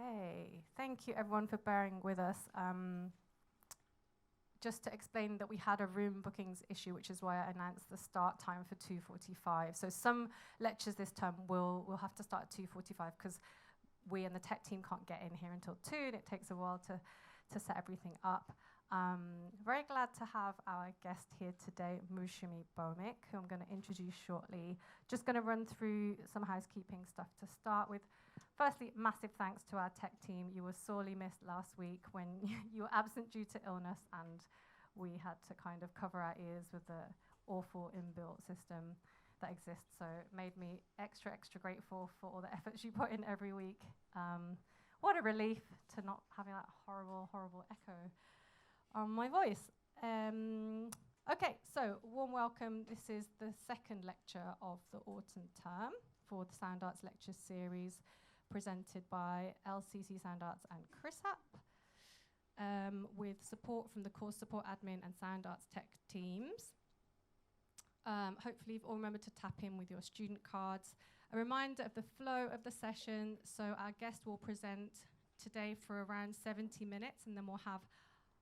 Okay, thank you everyone for bearing with us. Just to explain that we had a room bookings issue, which is why I announced the start time for 2:45. So some lectures this term will have to start at 2:45 because we and the tech team can't get in here until 2, and it takes a while to set everything up. Very glad to have our guest here today, Moushumi Bhowmik, who I'm going to introduce shortly. Just going to run through some housekeeping stuff to start with. Firstly, massive thanks to our tech team. You were sorely missed last week when you were absent due to illness, and we had to kind of cover our ears with the awful inbuilt system that exists. So it made me extra grateful for all the efforts you put in every week. What a relief to not having that horrible echo on my voice. Okay, so warm welcome. This is the second lecture of the autumn term for the Sound Arts Lecture Series, presented by LCC Sound Arts and CRISAP, with support from the course support admin and Sound Arts tech teams. Hopefully you've all remembered to tap in with your student cards. A reminder of the flow of the session. So our guest will present today for around 70 minutes, and then we'll have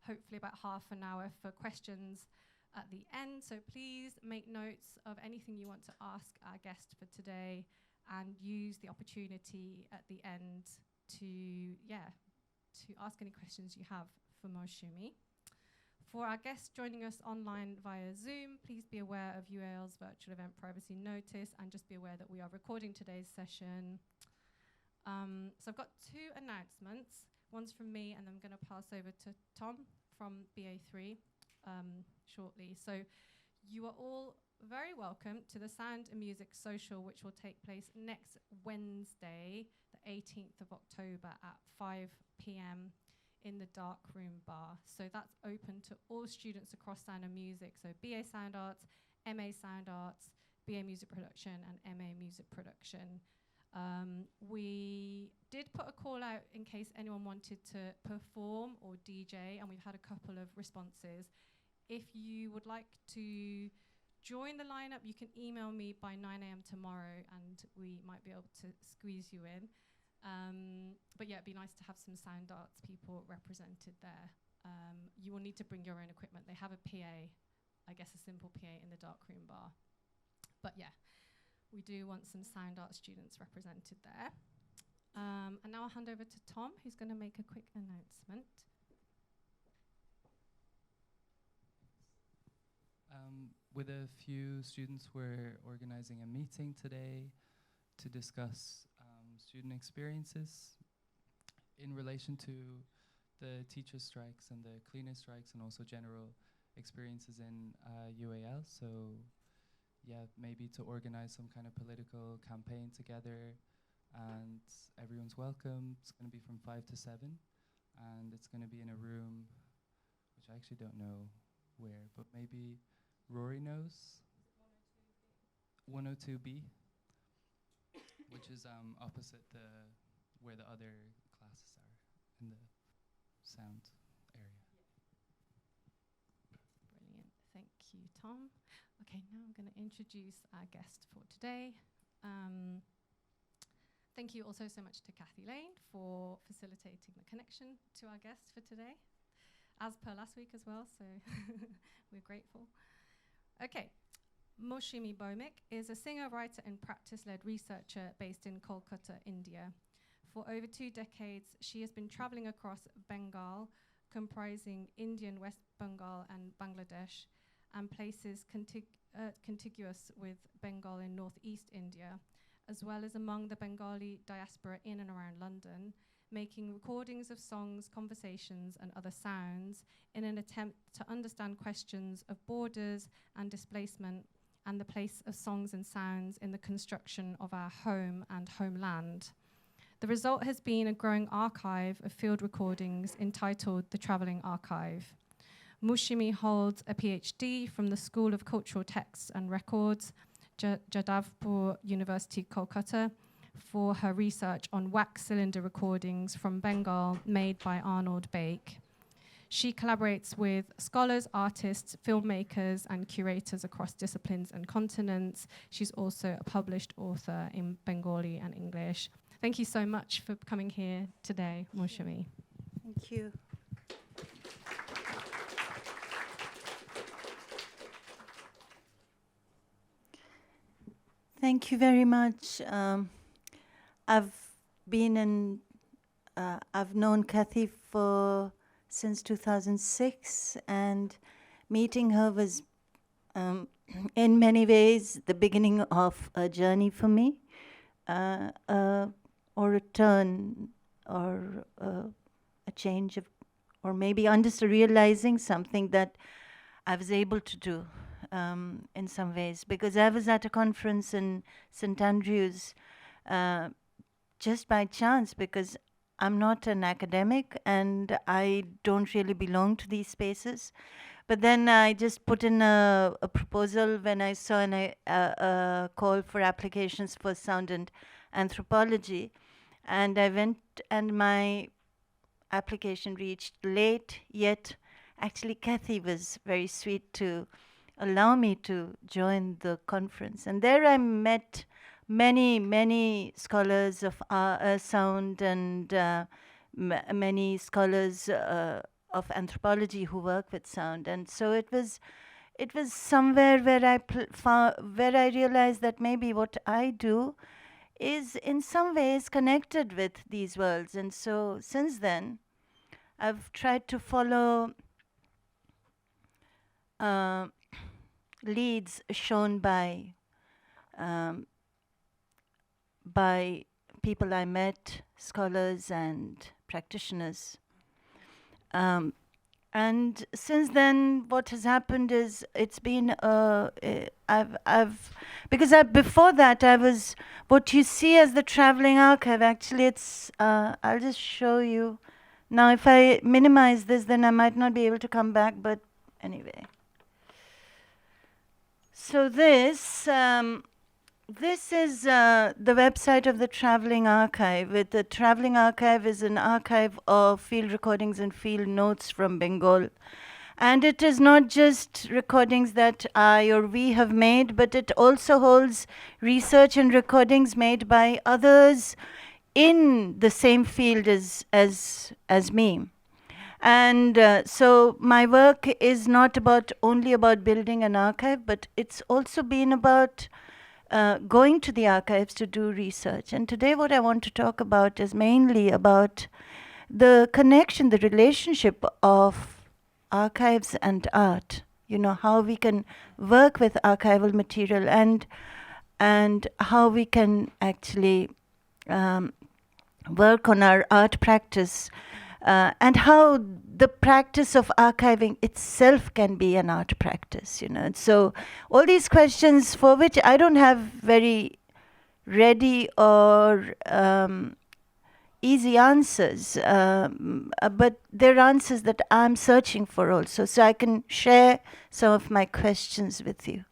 hopefully about half an hour for questions at the end. So please make notes of anything you want to ask our guest for today, and use the opportunity at the end to ask any questions you have for Moushumi. For our guests joining us online via Zoom, please be aware of UAL's virtual event privacy notice, and just be aware that we are recording today's session. So I've got two announcements. One's from me, and I'm going to pass over to Tom from BA3 shortly. So you are all very welcome to the Sound and Music Social, which will take place next Wednesday, the 18th of October at 5 p.m. in the Dark Room Bar. So that's open to all students across Sound and Music, so BA Sound Arts, MA Sound Arts, BA Music Production, and MA Music Production. We did put a call out in case anyone wanted to perform or DJ, and we've had a couple of responses. If you would like to join the lineup, you can email me by 9 a.m. tomorrow, and we might be able to squeeze you in. But yeah, it'd be nice to have some Sound Arts people represented there. You will need to bring your own equipment. They have a PA, I guess a simple PA in the Dark Room Bar. But yeah, we do want some Sound Arts students represented there. And now I'll hand over to Tom, who's going to make a quick announcement. With a few students, we're organizing a meeting today to discuss student experiences in relation to the teacher strikes and the cleaner strikes, and also general experiences in UAL. So yeah, maybe to organize some kind of political campaign together, and everyone's welcome. It's going to be from 5 to 7, and it's going to be in a room, which I actually don't know where, but maybe Rory knows. 102B, which is opposite where the other classes are in the sound area. Brilliant, thank you, Tom. Okay, now I'm going to introduce our guest for today. Thank you also so much to Kathy Lane for facilitating the connection to our guest for today, as per last week as well, so we're grateful. Okay, Moushumi Bhowmik is a singer, writer, and practice-led researcher based in Kolkata, India. For over 2 decades, she has been traveling across Bengal, comprising Indian West Bengal and Bangladesh, and places contiguous with Bengal in northeast India, as well as among the Bengali diaspora in and around London, making recordings of songs, conversations, and other sounds in an attempt to understand questions of borders and displacement, and the place of songs and sounds in the construction of our home and homeland. The result has been a growing archive of field recordings entitled The Travelling Archive. Moushumi holds a PhD from the School of Cultural Texts and Records, Jadavpur University, Kolkata, for her research on wax cylinder recordings from Bengal made by Arnold Bake. She collaborates with scholars, artists, filmmakers, and curators across disciplines and continents. She's also a published author in Bengali and English. Thank you so much for coming here today, Moushumi. Thank you. Thank you very much. I've known Kathy since 2006, and meeting her was, in many ways, the beginning of a journey for me, or a turn, or a change of, or maybe realizing something that I was able to do in some ways, because I was at a conference in St. Andrews just by chance, because I'm not an academic and I don't really belong to these spaces. But then I just put in a proposal when I saw a call for applications for sound and anthropology. And I went, and my application reached late, yet actually Kathy was very sweet to allow me to join the conference. And there I met many scholars of sound, and many scholars of anthropology who work with sound. And so it was somewhere where I realized that maybe what I do is in some ways connected with these worlds. And so since then, I've tried to follow leads shown by people I met, scholars and practitioners. And since then, what has happened is it's been before that I was what you see as the traveling archive. Actually, it's I'll just show you now. If I minimize this, then I might not be able to come back. But anyway, so this is the website of the Traveling Archive. The Traveling Archive is an archive of field recordings and field notes from Bengal. And it is not just recordings that I or we have made, but it also holds research and recordings made by others in the same field as me. And so my work is not only about building an archive, but it's also been about going to the archives to do research. And today what I want to talk about is mainly about the connection, the relationship of archives and art. You know, how we can work with archival material, and how we can actually work on our art practice, and how the practice of archiving itself can be an art practice, you know. And so all these questions for which I don't have very ready or easy answers, but they're answers that I'm searching for also, so I can share some of my questions with you.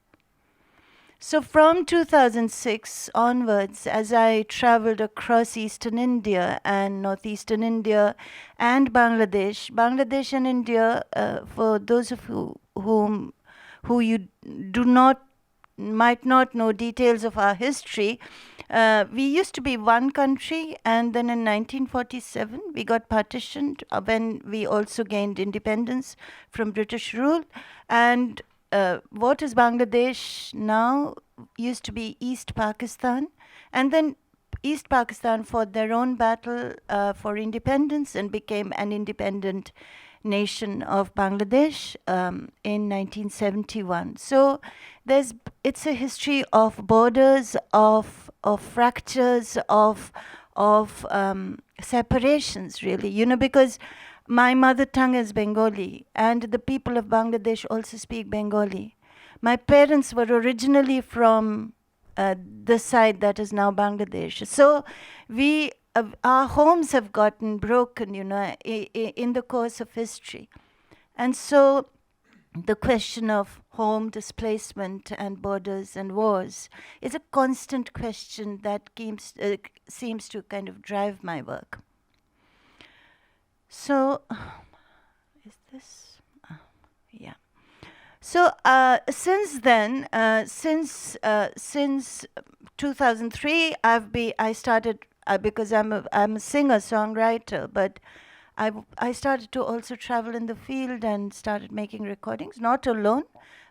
So from 2006 onwards, as I traveled across Eastern India and Northeastern India and Bangladesh and India, for those of you who you might not know details of our history, we used to be one country, and then in 1947 we got partitioned when we also gained independence from British rule. And what is Bangladesh now used to be East Pakistan, and then East Pakistan fought their own battle for independence and became an independent nation of Bangladesh in 1971. So it's a history of borders, of fractures, of separations, really, you know, because my mother tongue is Bengali, and the people of Bangladesh also speak Bengali. My parents were originally from the side that is now Bangladesh. So our homes have gotten broken, you know, in the course of history. And so the question of home, displacement, and borders and wars is a constant question that seems to kind of drive my work. So, is this? Yeah. So since then, since 2003, I started because I'm a singer-songwriter, but I started to also travel in the field and started making recordings, not alone,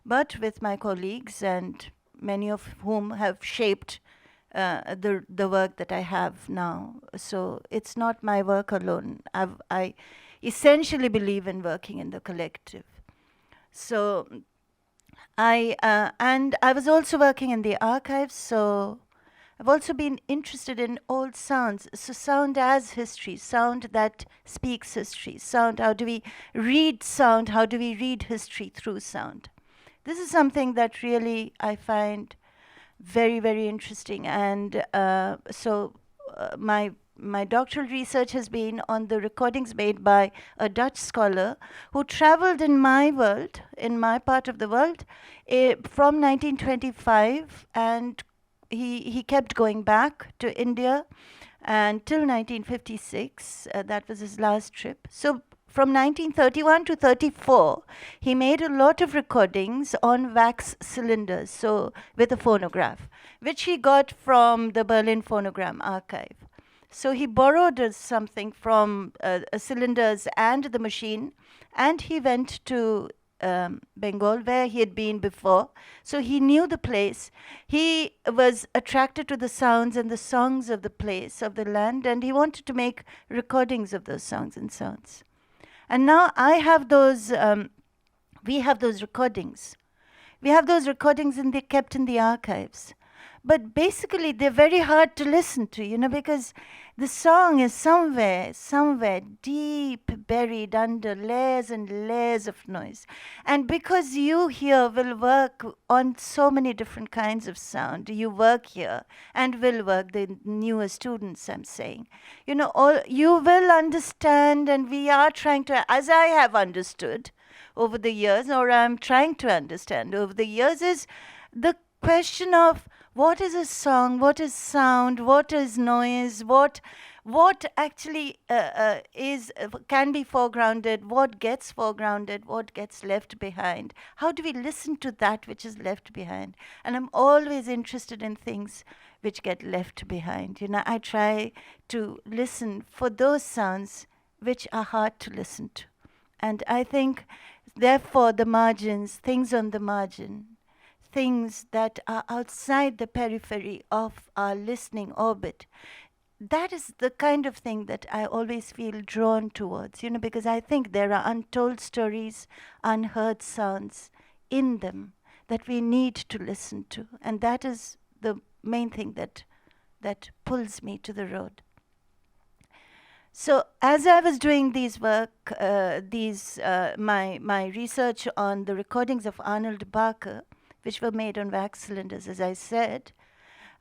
but with my colleagues, and many of whom have shaped the work that I have now. So it's not my work alone. I essentially believe in working in the collective. So and I was also working in the archives, so I've also been interested in old sounds. So sound as history, sound that speaks history, sound, how do we read sound, how do we read history through sound? This is something that really I find very, very interesting. And my doctoral research has been on the recordings made by a Dutch scholar who traveled in my world, in my part of the world, from 1925, and he kept going back to India until 1956. That was his last trip. So from 1931 to 34, he made a lot of recordings on wax cylinders, so with a phonograph, which he got from the Berlin Phonogram Archive. So he borrowed something from cylinders and the machine, and he went to Bengal, where he had been before. So he knew the place. He was attracted to the sounds and the songs of the place, of the land, and he wanted to make recordings of those songs and sounds. And now I have those, we have those recordings. We have those recordings and they're kept in the archives. But basically, they're very hard to listen to, because the song is somewhere deep buried under layers and layers of noise. And because you here will work on so many different kinds of sound, you work here and will work, the newer students, I'm saying, all you will understand, and we are trying to, as I have understood over the years, or I'm trying to understand over the years, is the question of what is a song, what is sound, what is noise, what actually can be foregrounded, what gets foregrounded, what gets left behind. How do we listen to that which is left behind? And I'm always interested in things which get left behind. I try to listen for those sounds which are hard to listen to. And I think, therefore, the margins, things on the margin, things that are outside the periphery of our listening orbit, that is the kind of thing that I always feel drawn towards, because I think there are untold stories, unheard sounds in them that we need to listen to. And that is the main thing that pulls me to the road. So as I was doing these work, my research on the recordings of Arnold Bake, which were made on wax cylinders, as I said.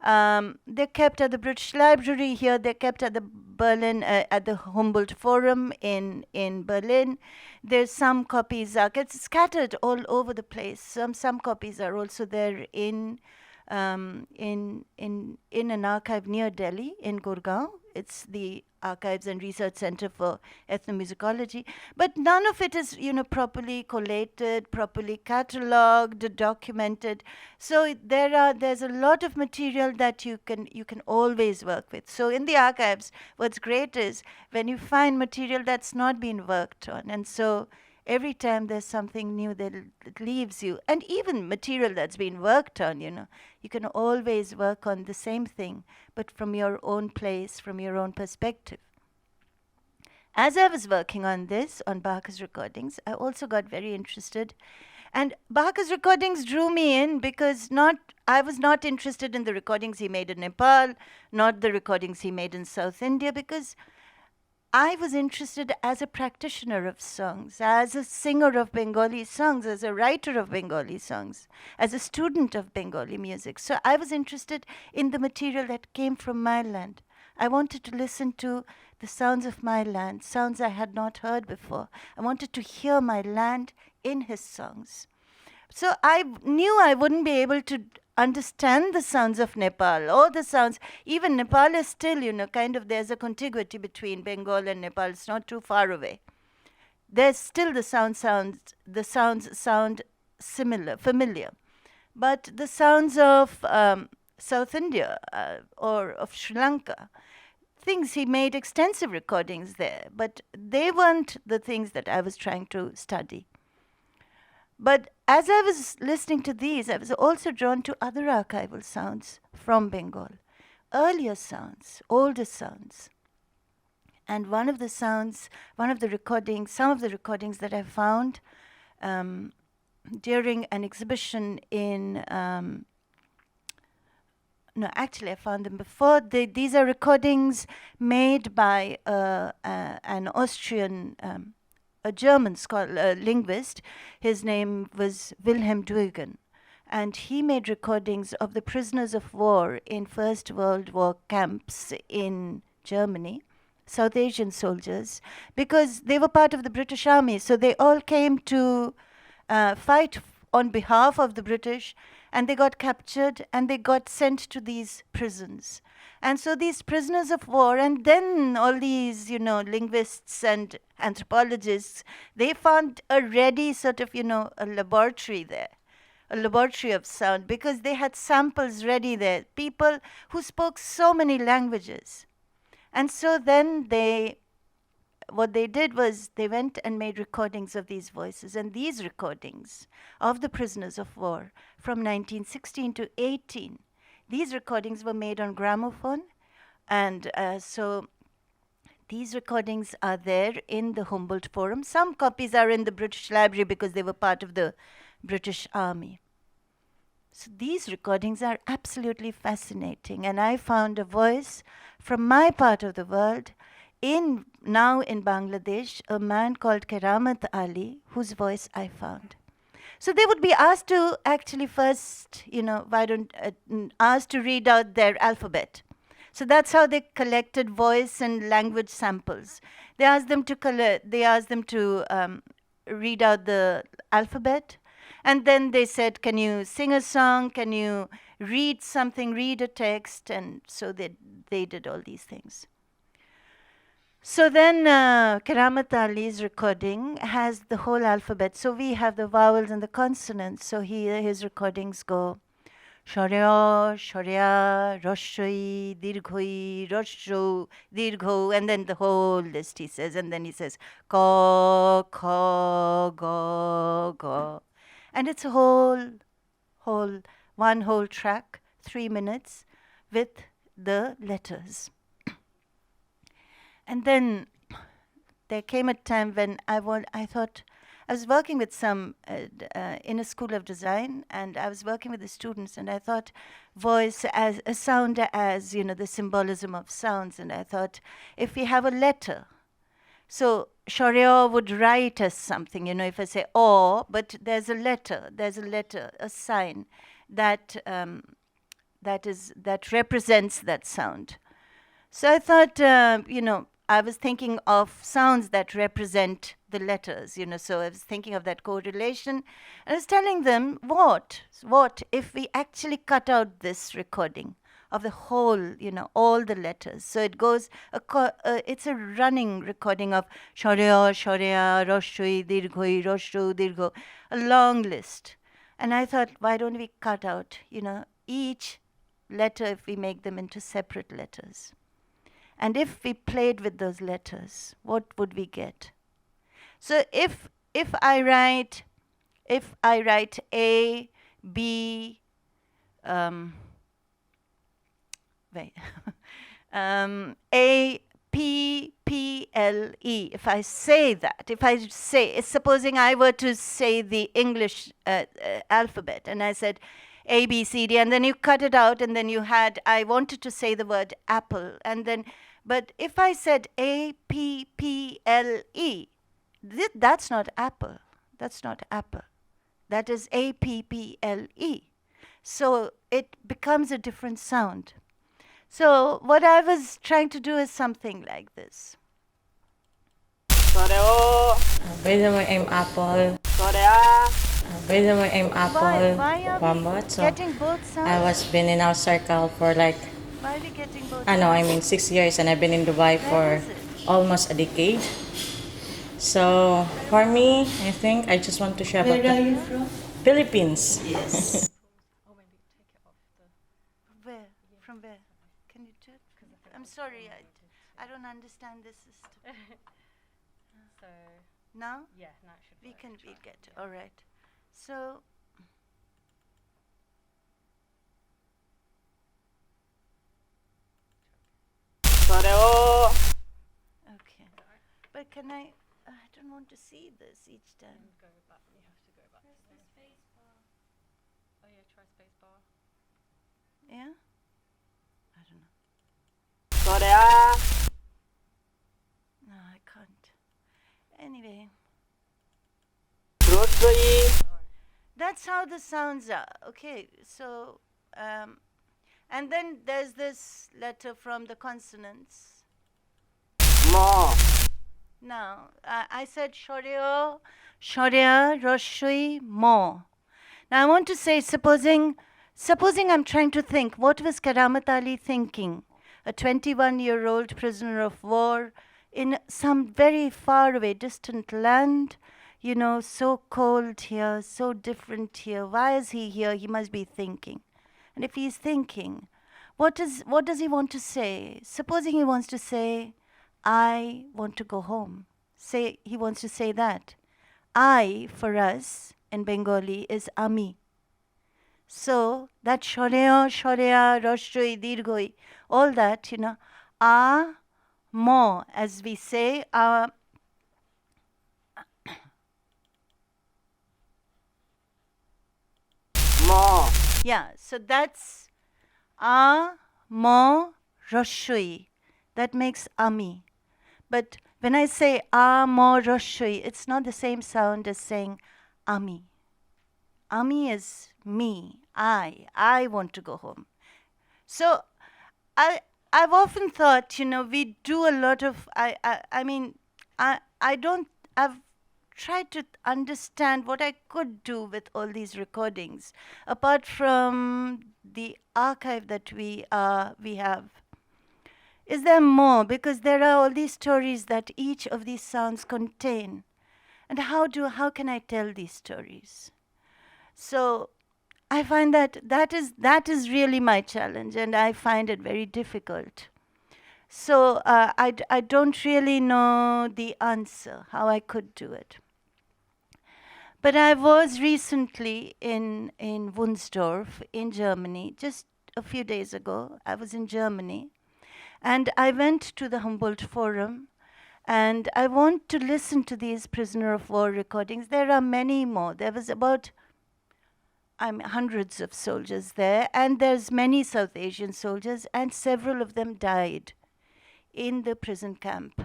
They're kept at the British Library here. They're kept at the Berlin, at the Humboldt Forum in Berlin. There's some copies are scattered all over the place. Some copies are also there in an archive near Delhi, in Gurgaon. It's the Archives and Research Center for Ethnomusicology. But none of it is, properly collated, properly catalogued, documented. So there's a lot of material that you can always work with. So in the archives, what's great is when you find material that's not been worked on. And so every time there's something new that leaves you, and even material that's been worked on, you can always work on the same thing, but from your own place, from your own perspective. As I was working on this, on Bake's recordings, I also got very interested. And Bake's recordings drew me in because I was not interested in the recordings he made in Nepal, not the recordings he made in South India, because I was interested as a practitioner of songs, as a singer of Bengali songs, as a writer of Bengali songs, as a student of Bengali music. So I was interested in the material that came from my land. I wanted to listen to the sounds of my land, sounds I had not heard before. I wanted to hear my land in his songs. So I knew I wouldn't be able to understand the sounds of Nepal, or the sounds, even Nepal is still, there's a contiguity between Bengal and Nepal. It's not too far away. There's still the sounds sound familiar. But the sounds of South India or of Sri Lanka, things. He made extensive recordings there, but they weren't the things that I was trying to study. But as I was listening to these, I was also drawn to other archival sounds from Bengal, earlier sounds, older sounds. And some of the recordings that I found during an exhibition in, I found them before. These are recordings made by an Austrian, a German scholar, linguist. His name was Wilhelm Duigen. And he made recordings of the prisoners of war in First World War camps in Germany, South Asian soldiers, because they were part of the British Army. So they all came to fight on behalf of the British, and they got captured and they got sent to these prisons. And so these prisoners of war, and then all these, linguists and anthropologists, they found a ready sort of, a laboratory there, a laboratory of sound, because they had samples ready there, people who spoke so many languages. And so then what they did was they went and made recordings of these voices. And these recordings of the prisoners of war from 1916 to 18, these recordings were made on gramophone. And so these recordings are there in the Humboldt Forum. Some copies are in the British Library because they were part of the British Army. So these recordings are absolutely fascinating. And I found a voice from my part of the world now in Bangladesh, a man called Keramat Ali, whose voice I found. So they would be asked to actually first, asked to read out their alphabet. So that's how they collected voice and language samples. They asked them to read out the alphabet, and then they said, "Can you sing a song? Can you read something? Read a text?" And so they did all these things. So then Keramat Ali's recording has the whole alphabet. So we have the vowels and the consonants. So his recordings go Shorya, Shorya, Roshoi, Dirghoi, Rosho, Dirgho, and then the whole list he says. And then he says Ka, Kha, Ga, Ga. And it's a one whole track, 3 minutes, with the letters. And then there came a time when I thought, I was working with some, in a school of design, and I was working with the students, and I thought voice as a sound as, the symbolism of sounds. And I thought, if we have a letter, so Shorya would write us something, if I say "oh," but there's a letter, a sign that represents that sound. So I thought, I was thinking of sounds that represent the letters, so I was thinking of that correlation. And I was telling them, what if we actually cut out this recording of the whole, all the letters? So it goes, it's a running recording of Shorya, Shorya, Roshui, Dirghoi, Roshu, Dirgho, a long list. And I thought, why don't we cut out, each letter if we make them into separate letters? And if we played with those letters, what would we get? So if I write A, B, A, P, P, L, E. If I say that, supposing I were to say the English alphabet, and I said A, B, C, D, and then you cut it out, and then I wanted to say the word apple, and then, but if I said A, P, P, L, E, that's not apple. That's not apple. That is A, P, P, L, E. So it becomes a different sound. So what I was trying to do is something like this. Bây giờ em apple. Bây giờ em apple. Why are we getting both sounds? I was been in our circle for like, Why are we getting both I know, sounds? 6 years, and I've been in Dubai for almost a decade. So for me, I think I just want to share about Where are you from? Philippines. Yes. Where? From where? Can you do it? I'm sorry. I don't understand this system. So Now? yeah, now it should We work. can Try. get, all right. So, okay. But can I don't want to see this each time. Go back. You have to go back. Where's the space bar? Oh yeah, try space bar. Yeah? I don't know. No, I can't. Anyway. That's how the sounds are. Okay, so, and then there's this letter from the consonants. Now, I said shorya, roshui, mo. Now I want to say, supposing I'm trying to think, what was Karamat Ali thinking? A 21-year-old prisoner of war in some very far away, distant land, you know, so cold here, so different here. Why is he here? He must be thinking. And if he's thinking, what does he want to say? Supposing he wants to say, I want to go home. Say he wants to say that. I, for us, in Bengali, is ami. So that shorya, roshroi, dirghoi, all that, you know, mo, as we say, yeah, so that's mo, roshroi. That makes ami. But when I say mo, roshroi, it's not the same sound as saying ami. Ami is me, I want to go home. So I've often thought, you know, we do a lot of, I've tried to understand what I could do with all these recordings, apart from the archive that we have. Is there more? Because there are all these stories that each of these sounds contain. And how can I tell these stories? So I find that is really my challenge, and I find it very difficult. So I don't really know the answer, how I could do it. But I was recently in Wunsdorf in Germany, just a few days ago. I was in Germany, and I went to the Humboldt Forum, and I want to listen to these prisoner of war recordings. There are many more. There was about hundreds of soldiers there, and there's many South Asian soldiers, and several of them died in the prison camp.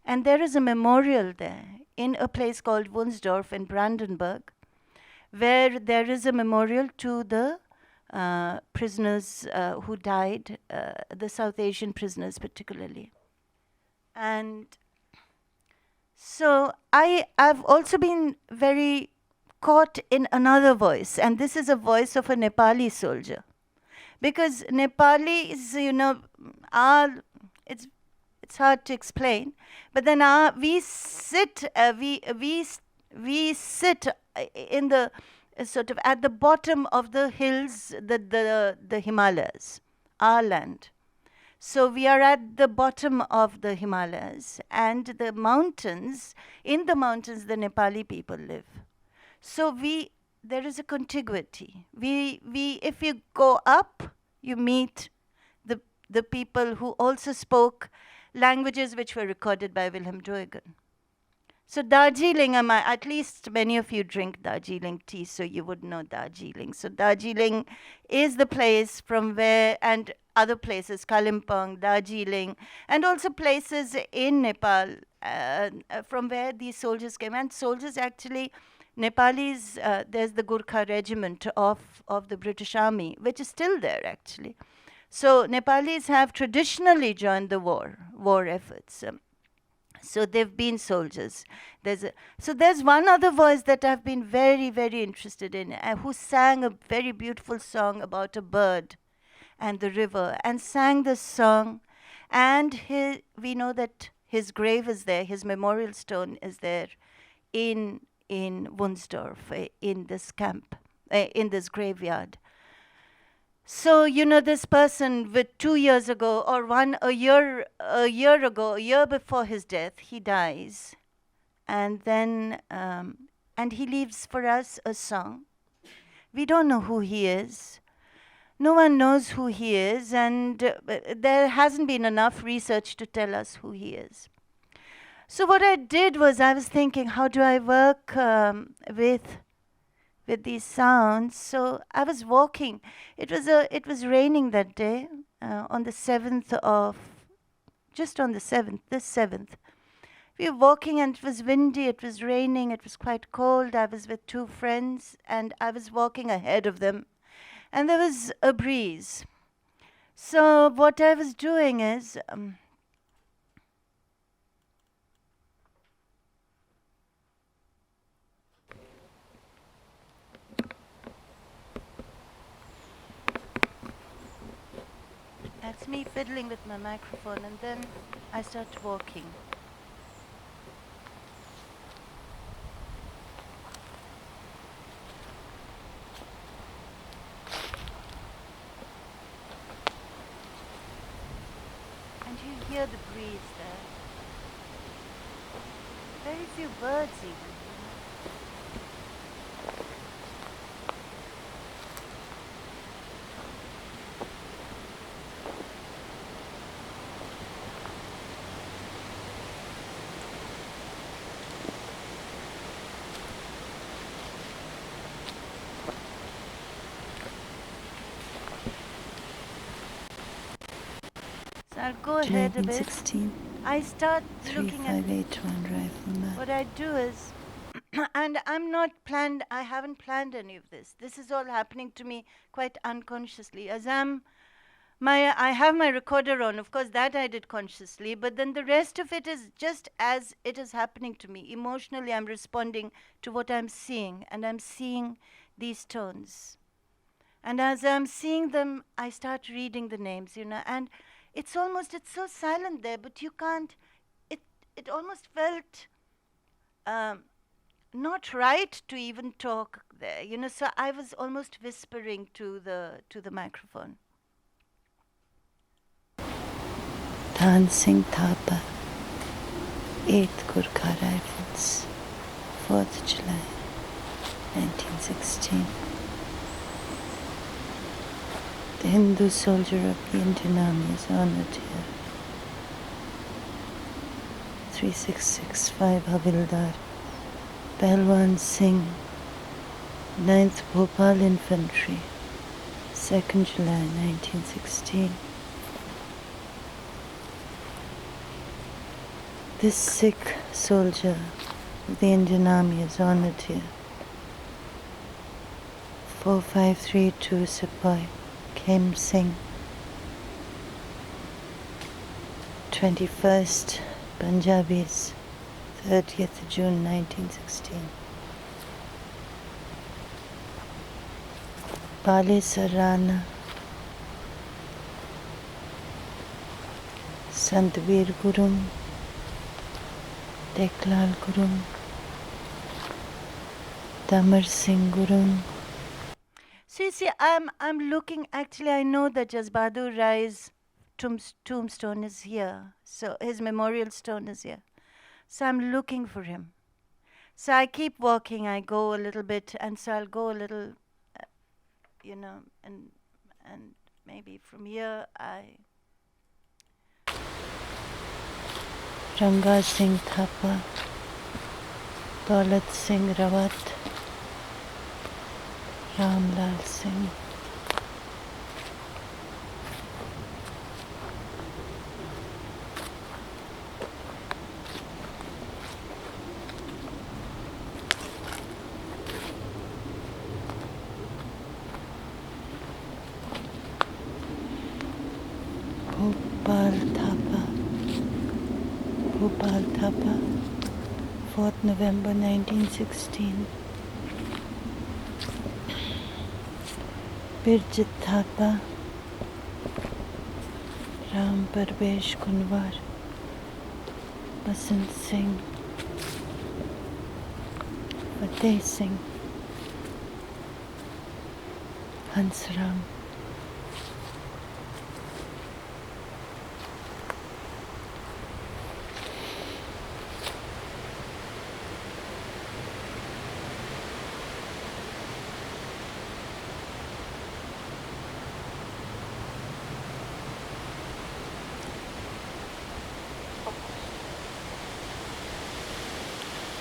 And there is a memorial there in a place called Wunsdorf in Brandenburg, where there is a memorial to the prisoners who died, the South Asian prisoners particularly. And so I've also been very caught in another voice, and this is a voice of a Nepali soldier. Because Nepali is, you know, it's hard to explain, but then we sit in the sort of at the bottom of the hills, the Himalayas, our land. So we are at the bottom of the Himalayas, and the mountains, in the mountains the Nepali people live. So there is a contiguity. If you go up, you meet the people who also spoke languages which were recorded by Wilhelm Duygen. So Darjeeling, at least many of you drink Darjeeling tea, so you would know Darjeeling. So Darjeeling is the place from where, and other places, Kalimpong, Darjeeling, and also places in Nepal from where these soldiers came. And soldiers actually, Nepalis, there's the Gurkha regiment of the British Army, which is still there actually. So Nepalis have traditionally joined the war efforts. So they've been soldiers. So there's one other voice that I've been very, very interested in, who sang a very beautiful song about a bird and the river, and sang this song. And we know that his grave is there, his memorial stone is there in Wunsdorf, in this camp, in this graveyard. So, you know, this person with 2 years ago or a year ago, a year before his death, he dies. And then, and he leaves for us a song. We don't know who he is. No one knows who he is, and there hasn't been enough research to tell us who he is. So what I did was I was thinking, how do I work with these sounds? So I was walking. It was raining that day on the 7th of, just on the 7th, this 7th. We were walking and it was windy, it was raining, it was quite cold. I was with two friends and I was walking ahead of them. And there was a breeze. So what I was doing is, that's me fiddling with my microphone, and then I start walking. And you hear the breeze there. Very few birds even. So I'll go ahead a bit. 1916, I start looking at 3581 rifleman. what I do is, and I haven't planned any of this. This is all happening to me quite unconsciously. I have my recorder on, of course, that I did consciously, but then the rest of it is just as it is happening to me. Emotionally, I'm responding to what I'm seeing, and I'm seeing these tones. And as I'm seeing them, I start reading the names, and it's so silent there, but you can't, it almost felt not right to even talk there, so I was almost whispering to the microphone. Dhan Singh Thapa, 8th Gurkha Rifles, 4th July, 1916. The Hindu soldier of the Indian Army is honored here. 3665 Havildar, Pahalwan Singh, 9th Bhopal Infantry, 2nd July 1916. This Sikh soldier of the Indian Army is honored here. 4532 Sepoy, Khem Singh, 21st Punjabis, 30th June 1916. Bale Sarana, Santveer Gurum, Teklal Gurum, Damar Singh Gurum. So you see, I'm looking, actually I know that Jazbadur Rai's tombstone is here. So his memorial stone is here. So I'm looking for him. So I keep walking, I go a little bit, and so I'll go a little, and maybe from here Ranga Singh Thapa, Daulat Singh Rawat, Ramlal Singh. Bhopal Thapa, 4th November 1916. Birjit Thapa, Ram Parvesh Kunwar, Basant Singh, Fateh Singh, Hansram,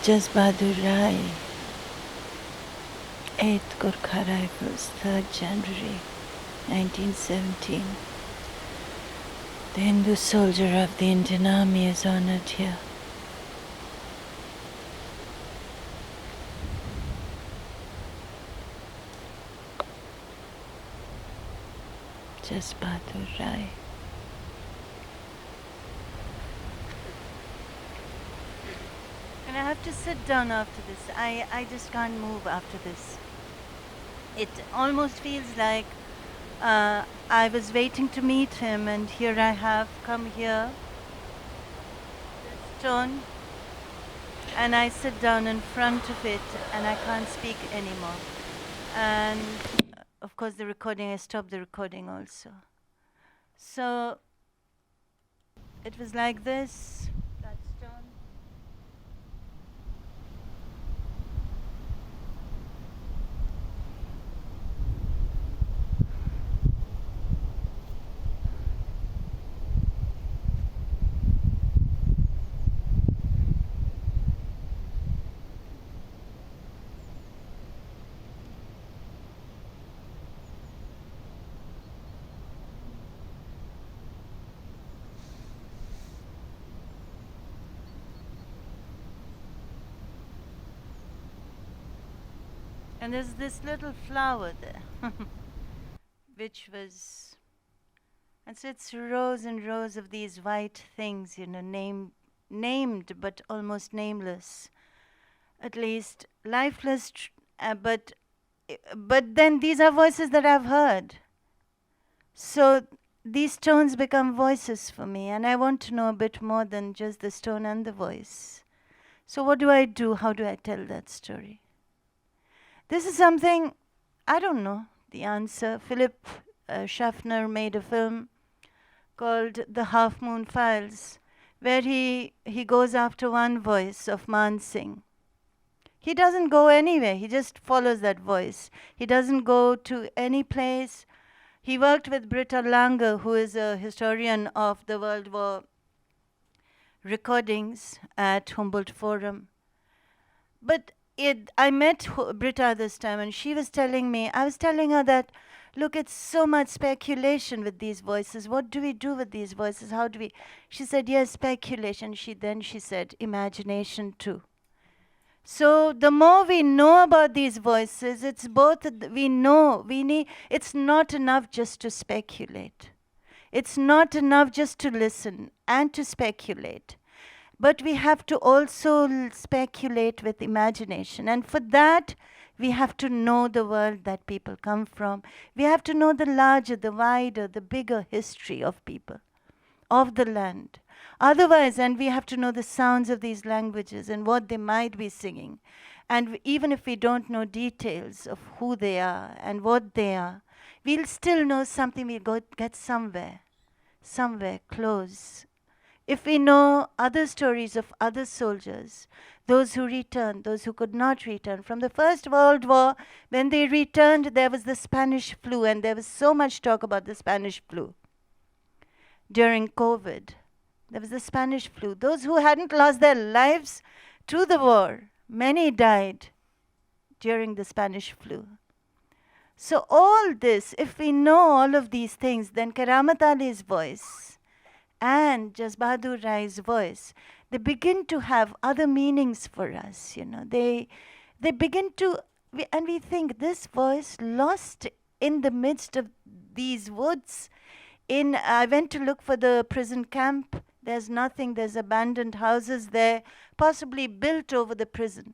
Jadavpur Rai, 8th Gorkha Rifles, 3rd January 1917. The Hindu soldier of the Indian Army is honored here. Jadavpur Rai. And I have to sit down after this. I just can't move after this. It almost feels like I was waiting to meet him, and here I have come here, this stone, and I sit down in front of it, and I can't speak anymore. And of course the recording, I stopped the recording also. So it was like this, that stone. And there's this little flower there, which was, and so it's rows and rows of these white things, you know, named but almost nameless, at least lifeless, but then these are voices that I've heard. So these stones become voices for me, and I want to know a bit more than just the stone and the voice. So what do I do? How do I tell that story? This is something, I don't know the answer. Philip Schaffner made a film called The Half Moon Files, where he goes after one voice of Man Singh. He doesn't go anywhere, he just follows that voice. He doesn't go to any place. He worked with Britta Langer, who is a historian of the World War recordings at Humboldt Forum. But I met Britta this time, and she was telling me, I was telling her that, look, it's so much speculation with these voices. What do we do with these voices? How do we? She said, yes, speculation. Then she said, imagination too. So the more we know about these voices, it's both, we know, it's not enough just to speculate. It's not enough just to listen and to speculate. But we have to also speculate with imagination. And for that, we have to know the world that people come from. We have to know the larger, the wider, the bigger history of people, of the land. Otherwise, and we have to know the sounds of these languages and what they might be singing. And even if we don't know details of who they are and what they are, we'll still know something. We'll get somewhere close. If we know other stories of other soldiers, those who returned, those who could not return. From the First World War, when they returned, there was the Spanish flu, and there was so much talk about the Spanish flu. During COVID, there was the Spanish flu. Those who hadn't lost their lives to the war, many died during the Spanish flu. So all this, if we know all of these things, then Karamat Ali's voice and Jadavpur Rai's voice, they begin to have other meanings for us, you know. They begin to, and we think, this voice lost in the midst of these woods. I went to look for the prison camp. There's nothing, there's abandoned houses there, possibly built over the prison.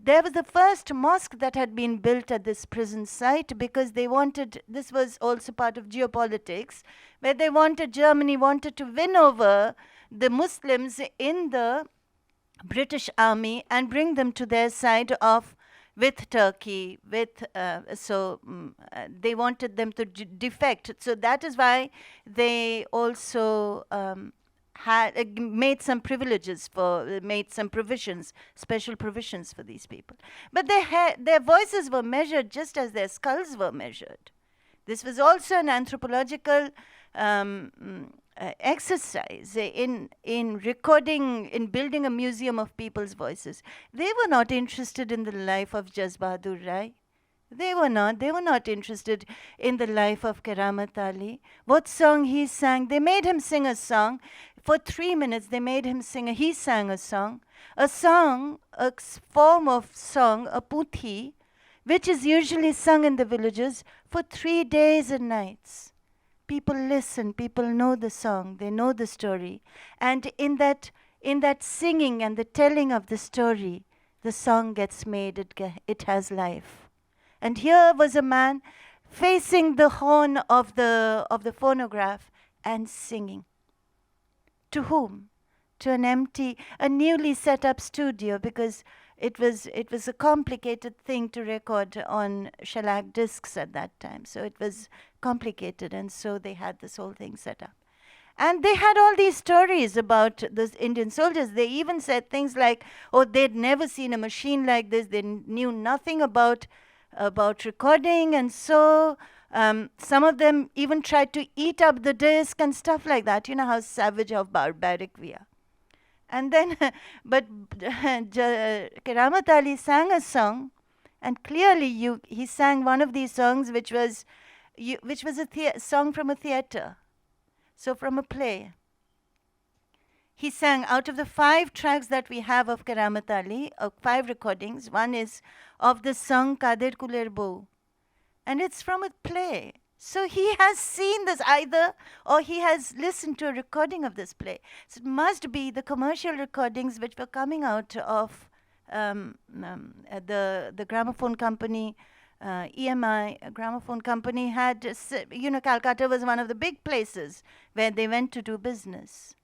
There was the first mosque that had been built at this prison site because they wanted, this was also part of geopolitics, where Germany wanted to win over the Muslims in the British army and bring them to their side with Turkey, they wanted them to defect. So that is why they also made some provisions, special provisions for these people. But their voices were measured just as their skulls were measured. This was also an anthropological exercise in recording, in building a museum of people's voices. They were not interested in the life of Jas Bahadur Rai. They were not interested in the life of Keramat Ali. What song he sang, they made him sing a song. For 3 minutes, they made him sing, he sang a song, a form of song, a puthi, which is usually sung in the villages for 3 days and nights. People listen, people know the song, they know the story. And in that singing and the telling of the story, the song gets made, it has life. And here was a man facing the horn of the phonograph and singing. To whom? To a newly set up studio, because it was a complicated thing to record on shellac discs at that time. So it was complicated, and so they had this whole thing set up. And they had all these stories about the Indian soldiers. They even said things like, oh, they'd never seen a machine like this. They knew nothing about recording, and so some of them even tried to eat up the disc and stuff like that. You know how savage, how barbaric we are. And then, but Keramat Ali sang a song, and clearly he sang one of these songs, which was a song from a theatre, so from a play. He sang out of the 5 tracks that we have of Keramat Ali, 5 recordings. One is of the song Kader Kuler Bou, and it's from a play. So he has seen this either, or he has listened to a recording of this play. So it must be the commercial recordings which were coming out of the gramophone company, EMI, a gramophone company had, Calcutta was one of the big places where they went to do business.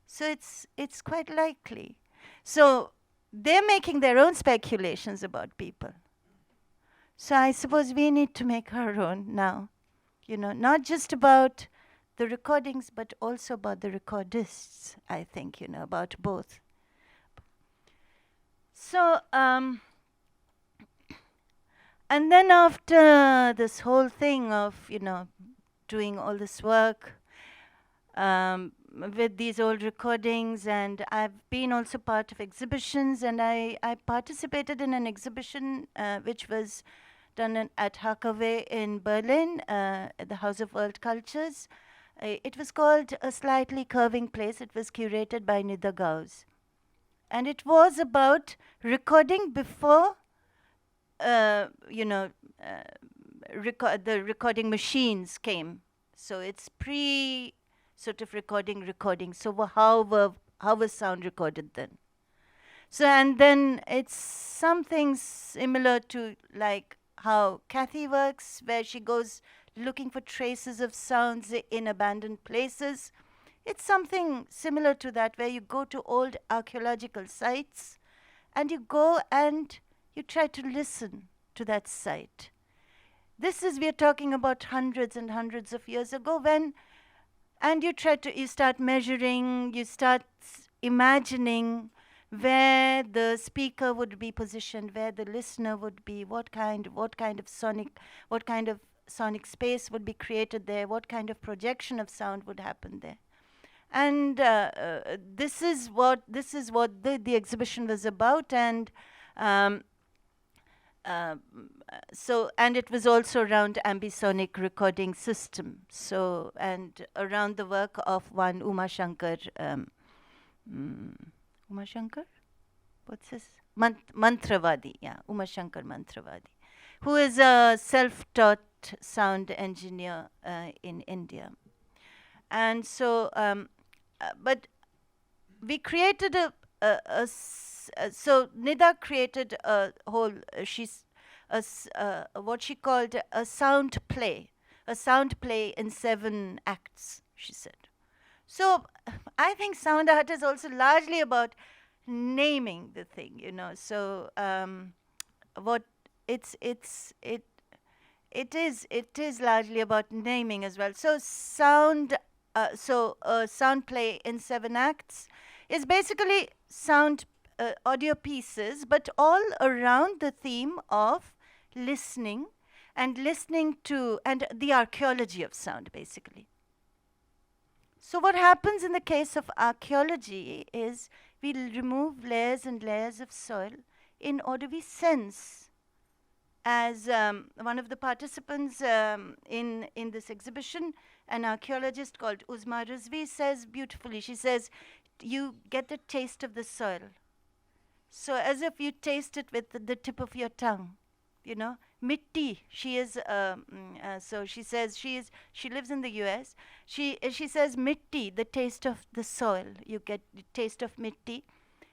So it's quite likely. So they're making their own speculations about people. So I suppose we need to make our own now. Not just about the recordings, but also about the recordists, I think, about both. So, and then after this whole thing of, doing all this work with these old recordings, and I've been also part of exhibitions, and I participated in an exhibition which was done at Hakaway in Berlin, at the House of World Cultures. It was called A Slightly Curving Place. It was curated by Nida Gauss. And it was about recording before, the recording machines came. So it's sort of recording. So how was sound recorded then? So, and then it's something similar to like how Kathy works, where she goes looking for traces of sounds in abandoned places. It's something similar to that, where you go to old archaeological sites and you go and you try to listen to that site. We're talking about hundreds and hundreds of years ago, and you start measuring, you start imagining where the speaker would be positioned, where the listener would be, what kind of sonic space would be created there, what kind of projection of sound would happen there. And this is what the exhibition was about, and and it was also around ambisonic recording system. So, and around the work of one Uma Shankar. Uma Shankar? What's his? Mantravadi, yeah, Uma Shankar Mantravadi, who is a self-taught sound engineer in India. And so, but we created so Nida created a whole, what she called a sound play in 7 acts, she said. So I think sound art is also largely about naming the thing, So it is largely about naming as well. So sound play in 7 acts is basically sound audio pieces, but all around the theme of listening to and the archaeology of sound, basically. So what happens in the case of archaeology is we'll remove layers and layers of soil in order we sense. As one of the participants in this exhibition, an archaeologist called Uzma Rizvi says beautifully, she says, you get the taste of the soil. So as if you taste it with the tip of your tongue, you know. Mitti, she is, so she says she lives in the US. She says mitti, the taste of the soil. You get the taste of mitti,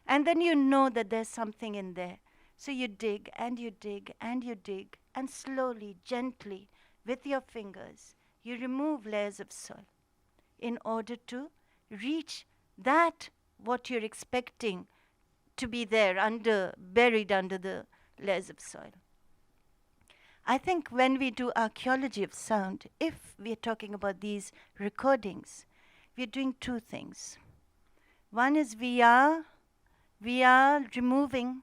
and then you know that there's something in there. So you dig and you dig and you dig, and slowly, gently, with your fingers, you remove layers of soil in order to reach that what you're expecting to be there, buried under the layers of soil. I think when we do archaeology of sound, if we're talking about these recordings, we're doing two things. One is we are removing,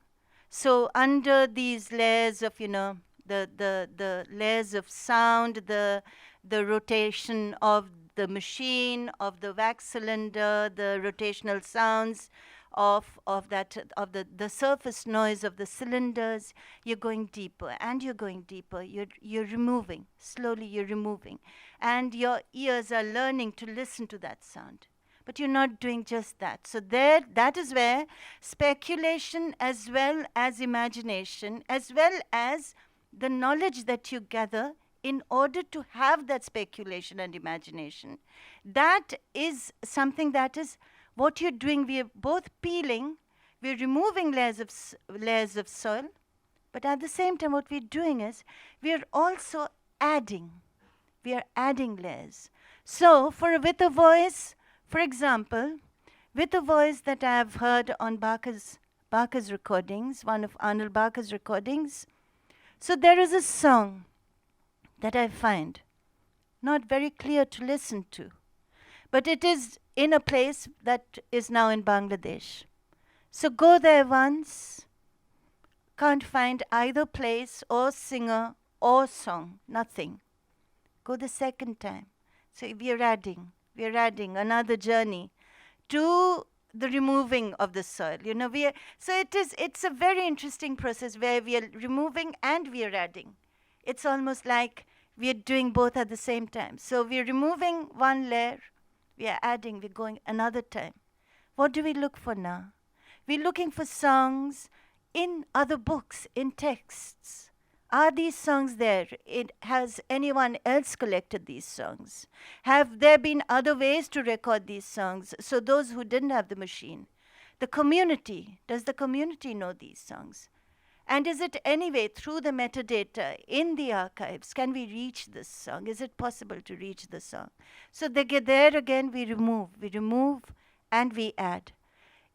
so under these layers of, you know, the layers of sound, the rotation of the machine, of the wax cylinder, the rotational sounds, of the surface noise of the cylinders, you're going deeper and you're going deeper. You're removing, slowly you're removing. And your ears are learning to listen to that sound. But you're not doing just that. So that is where speculation as well as imagination, as well as the knowledge that you gather in order to have that speculation and imagination, that is something that is what you're doing. We're both peeling, we're removing layers of soil, but at the same time what we're doing is we're also adding. We are adding layers. So with a voice, for example, with a voice that I've heard on Barker's recordings, one of Arnold Bake's recordings, so there is a song that I find not very clear to listen to, but it is in a place that is now in Bangladesh. So go there once, can't find either place or singer or song, nothing. Go the second time. So we're adding another journey to the removing of the soil. You know, it's a very interesting process where we are removing and we are adding. It's almost like we are doing both at the same time. So we're removing one layer, we are adding, we're going another time. What do we look for now? We're looking for songs in other books, in texts. Are these songs there? Has anyone else collected these songs? Have there been other ways to record these songs? So those who didn't have the machine. The community, does the community know these songs? And is it anyway through the metadata in the archives, can we reach this song? Is it possible to reach the song? So there again we remove and we add.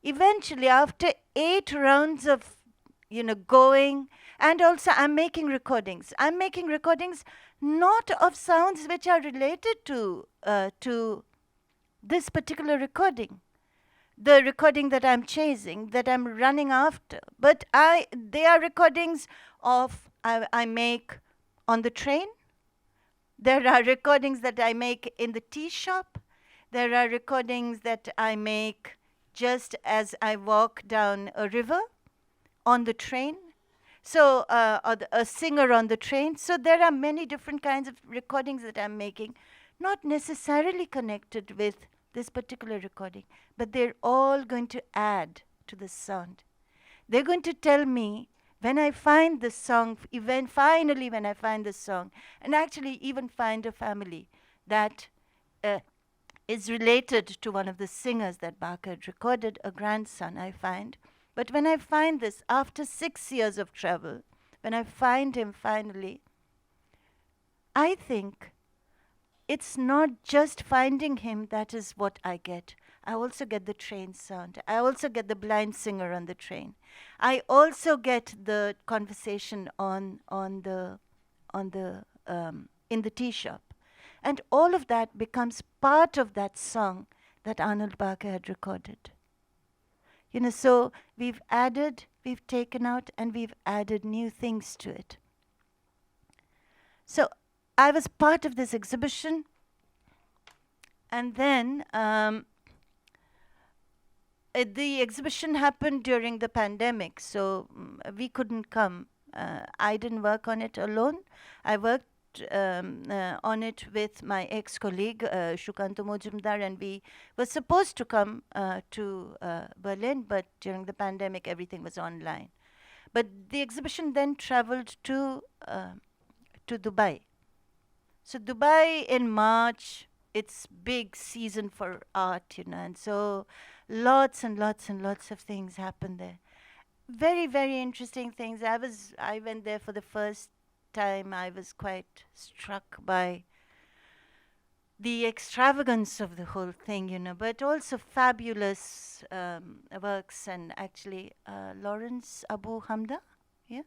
Eventually, after 8 rounds of going, and also I'm making recordings. I'm making recordings not of sounds which are related to this particular recording, the recording that I'm chasing, that I'm running after. But they are recordings of I make on the train. There are recordings that I make in the tea shop. There are recordings that I make just as I walk down a river on the train. So a singer on the train. So there are many different kinds of recordings that I'm making, not necessarily connected with this particular recording, but they're all going to add to the sound. They're going to tell me when I find this song, finally when I find this song, and actually even find a family that is related to one of the singers that Bach had recorded, a grandson I find. But when I find this, after 6 years of travel, when I find him finally, I think it's not just finding him that is what I get. I also get the train sound. I also get the blind singer on the train. I also get the conversation in the tea shop. And all of that becomes part of that song that Arnold Bake had recorded. So we've added, we've taken out, and we've added new things to it. So I was part of this exhibition, And then the exhibition happened during the pandemic, so we couldn't come. I didn't work on it alone. I worked on it with my ex-colleague Shukanto Mojumdar, and we were supposed to come to Berlin, but during the pandemic everything was online. But the exhibition then traveled to Dubai. So Dubai in March, it's big season for art, and so lots and lots and lots of things happen there. Very, very interesting things. I went there for the first time. I was quite struck by the extravagance of the whole thing, but also fabulous works. And actually, Lawrence Abu Hamda, yeah?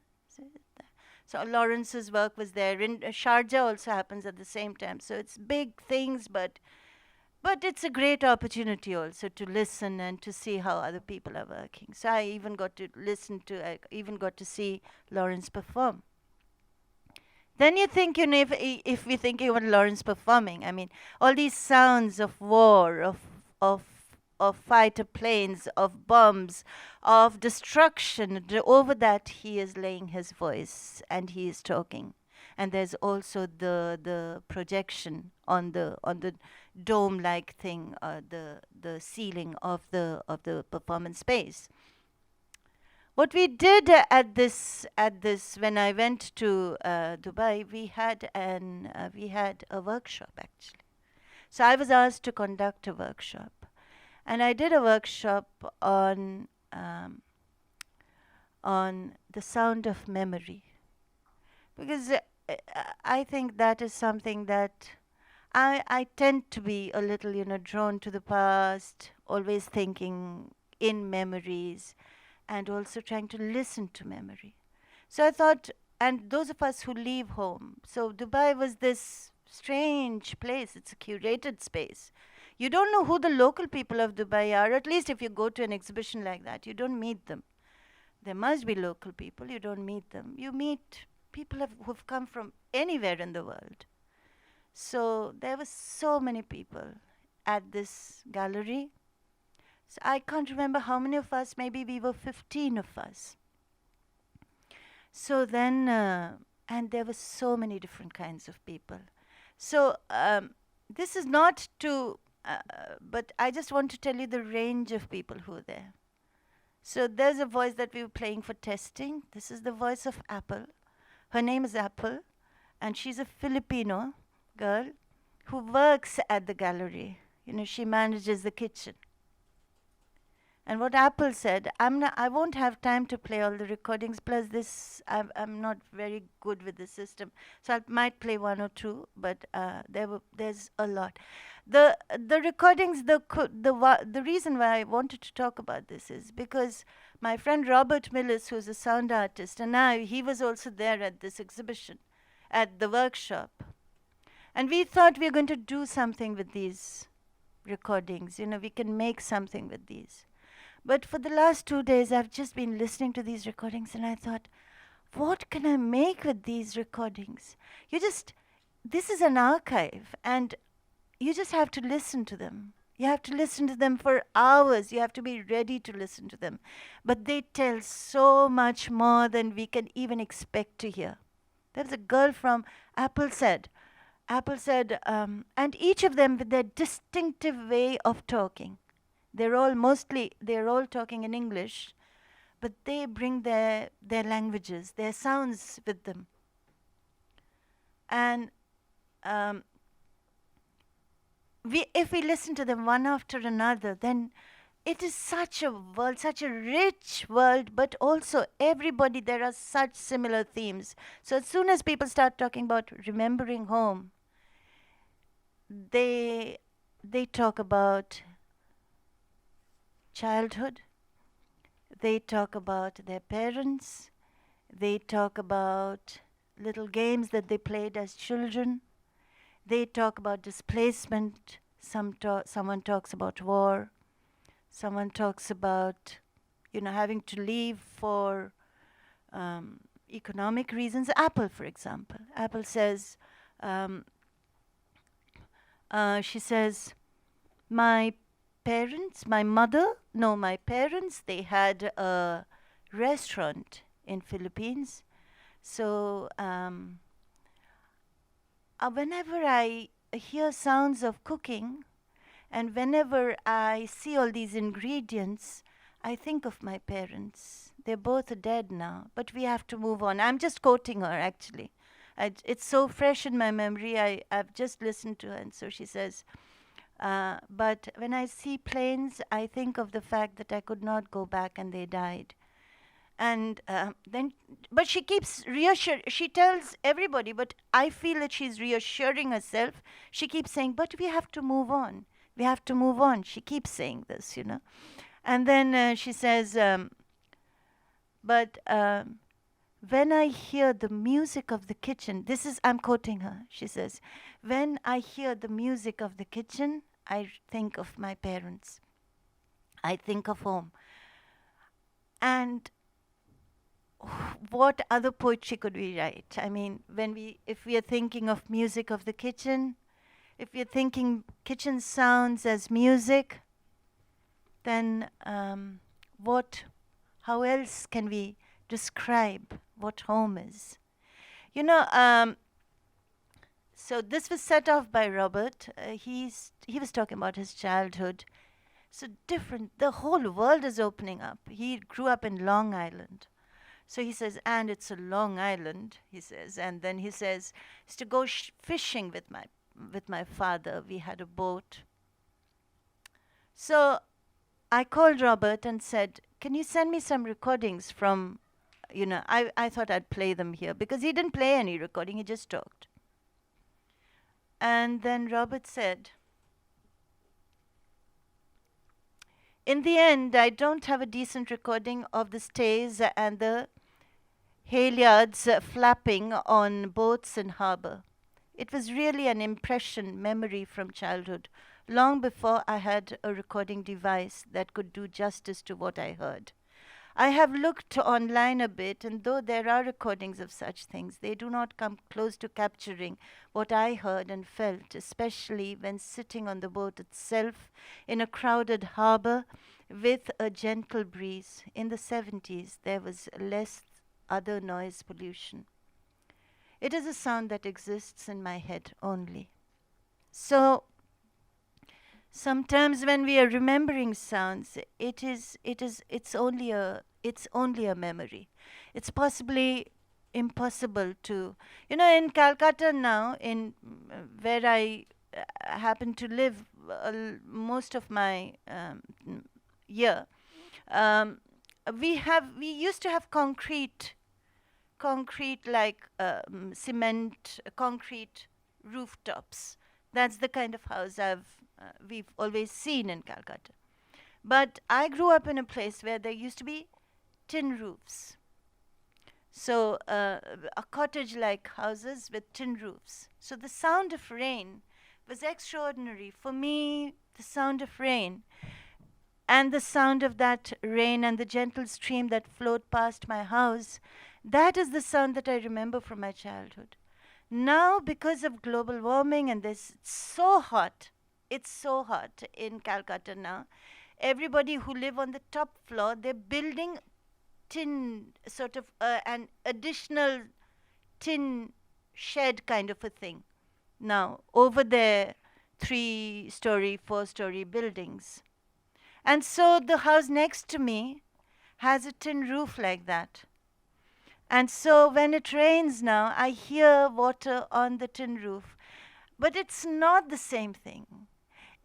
So Lawrence's work was there. In Sharjah also happens at the same time. So it's big things, but it's a great opportunity also to listen and to see how other people are working. So I even got to even got to see Lawrence perform. Then you think, if we think about Lawrence performing, I mean, all these sounds of war, of fighter planes, of bombs, of destruction, over that he is laying his voice and he is talking. And there's also the projection on the dome-like thing, the ceiling of the performance space. What we did at this when I went to Dubai, we had a workshop actually. So I was asked to conduct a workshop, and I did a workshop on the sound of memory, because I think that is something that I tend to be a little, drawn to the past, always thinking in memories, and also trying to listen to memory. So I thought, and those of us who leave home, so Dubai was this strange place. It's a curated space. You don't know who the local people of Dubai are, at least if you go to an exhibition like that. You don't meet them. There must be local people. You don't meet them. You meet people who've come from anywhere in the world. So there were so many people at this gallery. So I can't remember how many of us, maybe we were 15 of us. So then, and there were so many different kinds of people. So this is not to, but I just want to tell you the range of people who were there. So there's a voice that we were playing for testing. This is the voice of Apple. Her name is Apple, and she's a Filipino girl who works at the gallery. She manages the kitchen. And what Apple said, I won't have time to play all the recordings, plus I'm not very good with the system. So I might play one or two, but there's a lot. The recordings, the reason why I wanted to talk about this is because my friend Robert Millis, who's a sound artist, and he was also there at this exhibition, at the workshop. And we thought we were going to do something with these recordings. We can make something with these. But for the last 2 days, I've just been listening to these recordings, and I thought, what can I make with these recordings? This is an archive, and you just have to listen to them. You have to listen to them for hours. You have to be ready to listen to them. But they tell so much more than we can even expect to hear. There's a girl from Apple said, and each of them with their distinctive way of talking. They're all talking in English, but they bring their languages, their sounds with them. And if we listen to them one after another, then it is such a world, such a rich world, but also there are such similar themes. So as soon as people start talking about remembering home, they talk about childhood, they talk about their parents, they talk about little games that they played as children, they talk about displacement, someone talks about war, someone talks about having to leave for economic reasons. Apple, for example. Apple says, she says, my parents, they had a restaurant in Philippines. So whenever I hear sounds of cooking and whenever I see all these ingredients, I think of my parents. They're both dead now, but we have to move on. I'm just quoting her, actually. It's so fresh in my memory. I've just listened to her, and so she says, but when I see planes, I think of the fact that I could not go back and they died. And but she keeps she tells everybody, but I feel that she's reassuring herself. She keeps saying, but we have to move on. We have to move on. She keeps saying this, And then she says, but when I hear the music of the kitchen, I'm quoting her. She says, when I hear the music of the kitchen, I think of my parents. I think of home. And what other poetry could we write? I mean, if we are thinking of music of the kitchen, if we are thinking kitchen sounds as music, then how else can we describe what home is? So this was set off by Robert. He was talking about his childhood. So different. The whole world is opening up. He grew up in Long Island. So he says, and it's a long island, he says. And then he says, is to go fishing with my father. We had a boat. So I called Robert and said, can you send me some recordings from, I thought I'd play them here, because he didn't play any recording, he just talked. And then Robert said, in the end, I don't have a decent recording of the stays and the halyards flapping on boats in harbour. It was really an impression, memory from childhood, long before I had a recording device that could do justice to what I heard. I have looked online a bit, and though there are recordings of such things, they do not come close to capturing what I heard and felt, especially when sitting on the boat itself in a crowded harbour with a gentle breeze. In the 70s, there was less other noise pollution. It is a sound that exists in my head only. So sometimes when we are remembering sounds, it's only a memory. It's possibly impossible to, in Calcutta now, where I happen to live most of my year, we used to have concrete like cement, concrete rooftops. That's the kind of house we've always seen in Calcutta. But I grew up in a place where there used to be tin roofs. So a cottage-like houses with tin roofs. So the sound of rain was extraordinary. For me, the sound of rain and the sound of that rain and the gentle stream that flowed past my house, that is the sound that I remember from my childhood. Now, because of global warming and it's so hot in Calcutta now, everybody who live on the top floor, they're building tin, sort of an additional tin shed kind of a thing now over their 3-story, 4-story buildings. And so the house next to me has a tin roof like that. And so when it rains now, I hear water on the tin roof. But it's not the same thing.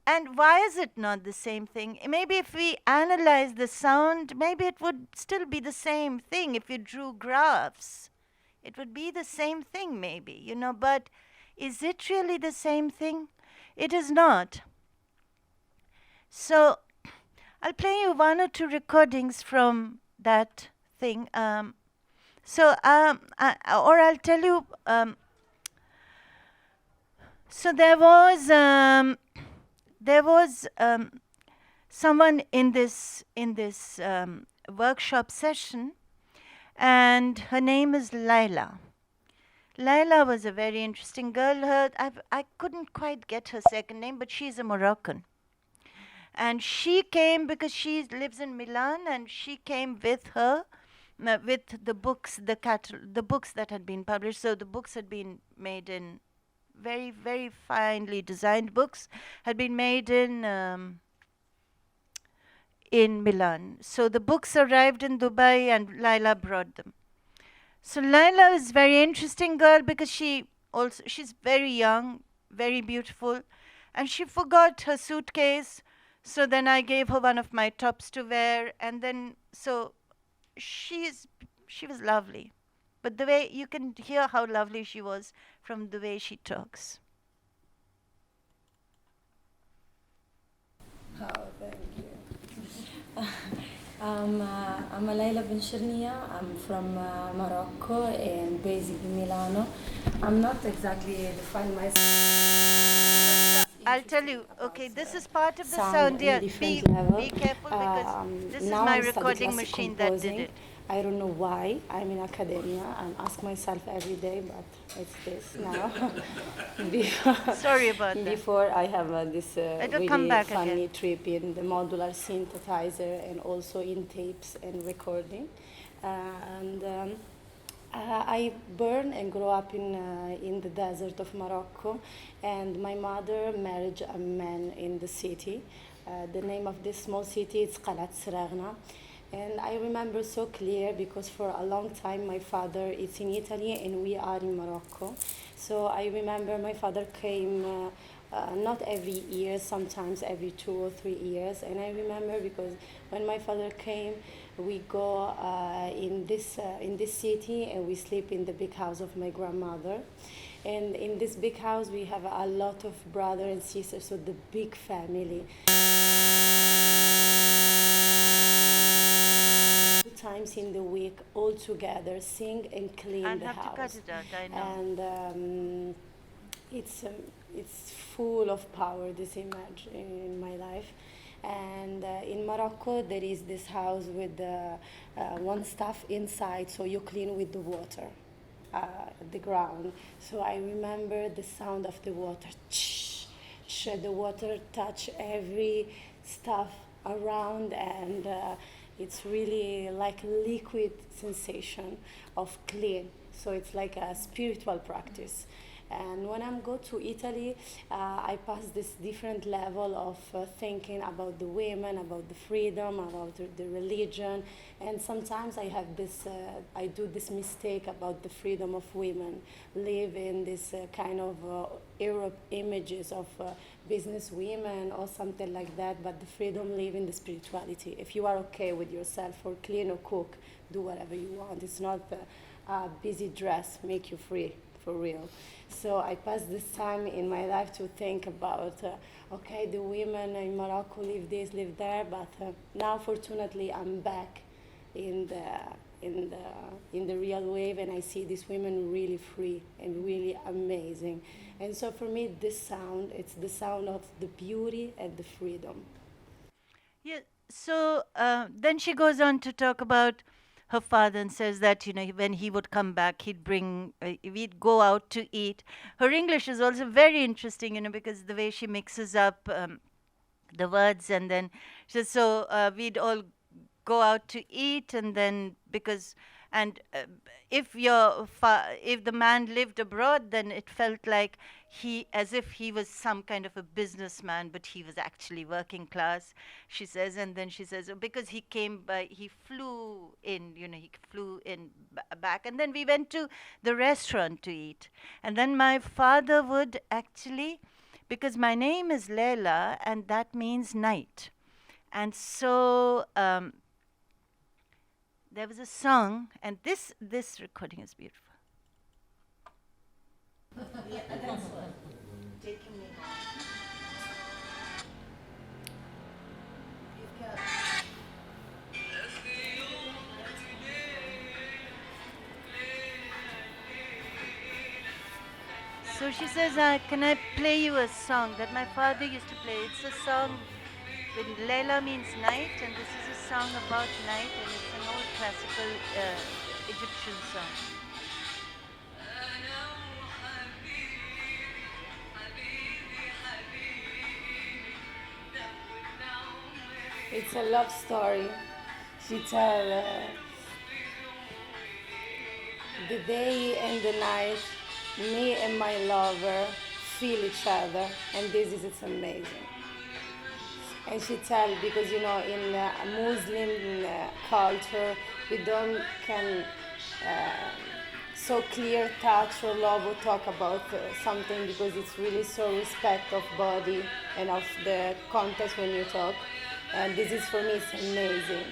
And why is it not the same thing? Maybe if we analyze the sound, maybe it would still be the same thing. If you drew graphs, it would be the same thing maybe, but is it really the same thing? It is not. So I'll play you 1 or 2 recordings from that thing. Or I'll tell you. So there was someone in this workshop session, and her name is Laila. Laila was a very interesting girl. I couldn't quite get her second name, but she's a Moroccan. And she came because she lives in Milan, and she came with her, with the books, the books that had been published. So the books had been made in very, very finely designed books, had been made in Milan. So the books arrived in Dubai, and Laila brought them. So Laila is a very interesting girl because she's very young, very beautiful, and she forgot her suitcase. So then I gave her one of my tops to wear, and then so she was lovely. But the way you can hear how lovely she was from the way she talks. Oh, thank you. I'm Alayla bin Shirnia. I'm from Morocco and based in Milano. I'm not exactly defining myself. I'll tell you, okay, this is part of the sound sound. in Yeah, a different level. be careful because this is Now my I'm studying recording classic machine that did composing. it. I don't know why I'm in academia. I ask myself every day, but it's this now. Sorry about that. Before I have this It'll really come back funny again. trip in the modular synthesizer and also in tapes and recording. And I born and grew up in the desert of Morocco, and my mother married a man in the city. The name of this small city is Qalat Sragna. And I remember so clear because for a long time my father is in Italy and we are in Morocco. So I remember my father came not every year, sometimes every 2 or 3 years. And I remember because when my father came, we go in this city and we sleep in the big house of my grandmother. And in this big house we have a lot of brothers and sisters, so the big family. Times in the week all together sing and clean I'll the have house. to cut it out, I know. And it's full of power, this image in my life. And in Morocco there is this house with one stuff inside, so you clean with the water, the ground. So I remember the sound of the water, the water touch every stuff around, and it's really like liquid sensation of clean. So it's like a spiritual practice. And when I go to Italy, I pass this different level of thinking about the women, about the freedom, about the religion. And sometimes I have this, I do this mistake about the freedom of women, live in this kind of Europe images of business women or something like that, but the freedom live in the spirituality. If you are okay with yourself or clean or cook, do whatever you want. It's not a busy dress make you free, for real. So I pass this time in my life to think about, okay, the women in Morocco live this, live there, but now fortunately I'm back in the real wave, and I see these women really free and really amazing. And so for me, this sound, it's the sound of the beauty and the freedom. Yeah. So then she goes on to talk about her father and says that, you know, when he would come back, we'd go out to eat. Her English is also very interesting, you know, because the way she mixes up the words, and then she says, so we'd all go out to eat, and then if the man lived abroad, then it felt like as if he was some kind of a businessman, but he was actually working class, she says. And then she says, because he flew in, you know, back, and then we went to the restaurant to eat. And then my father would actually, because my name is Leila, and that means night. And so there was a song, and this recording is beautiful. Yeah, that's what. Taking me home. So she says, can I play you a song that my father used to play? It's a song when Leila means night, and this is a song about night, and it's an old classical Egyptian song. It's a love story. She tell the day and the night, me and my lover feel each other, and this is it's amazing. And she tell because you know in Muslim culture we don't can so clear touch or love or talk about something because it's really so respect of body and of the context when you talk, and this is for me it's amazing.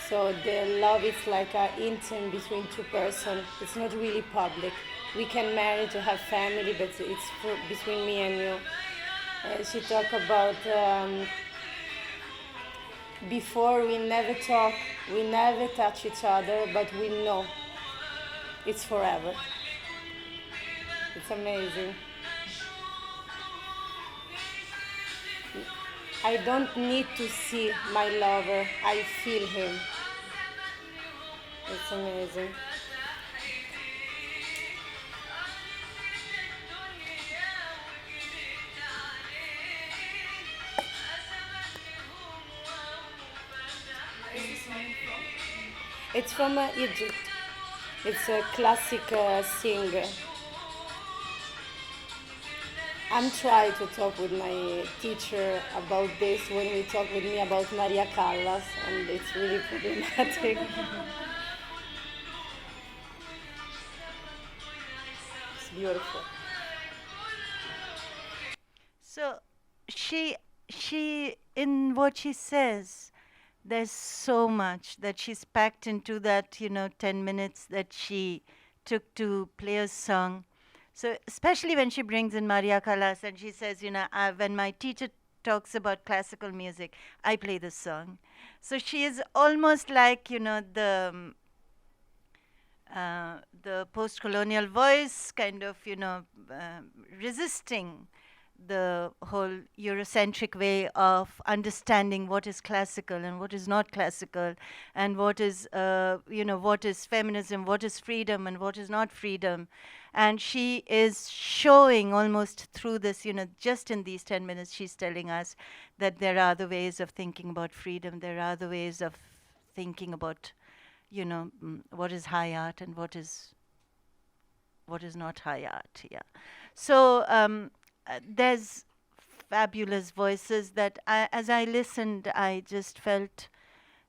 So the love is like an intimate between two persons. It's not really public. We can marry to have family, but it's between me and you. She talk about before we never talk, we never touch each other, but we know it's forever. It's amazing. I don't need to see my lover, I feel him. It's amazing. It's from Egypt. It's a classic singer. I'm trying to talk with my teacher about this when we talk with me about Maria Callas, and it's really problematic. It's beautiful. So she in what she says, there's so much that she's packed into that 10 minutes that she took to play a song. So especially when she brings in Maria Callas and she says, when my teacher talks about classical music, I play the song. So she is almost like the post-colonial voice kind of resisting the whole Eurocentric way of understanding what is classical and what is not classical, and what is what is feminism, what is freedom, and what is not freedom. And she is showing almost through this, just in these 10 minutes, she's telling us that there are other ways of thinking about freedom. There are other ways of thinking about, what is high art and what is not high art. Yeah. So there's fabulous voices that as I listened, I just felt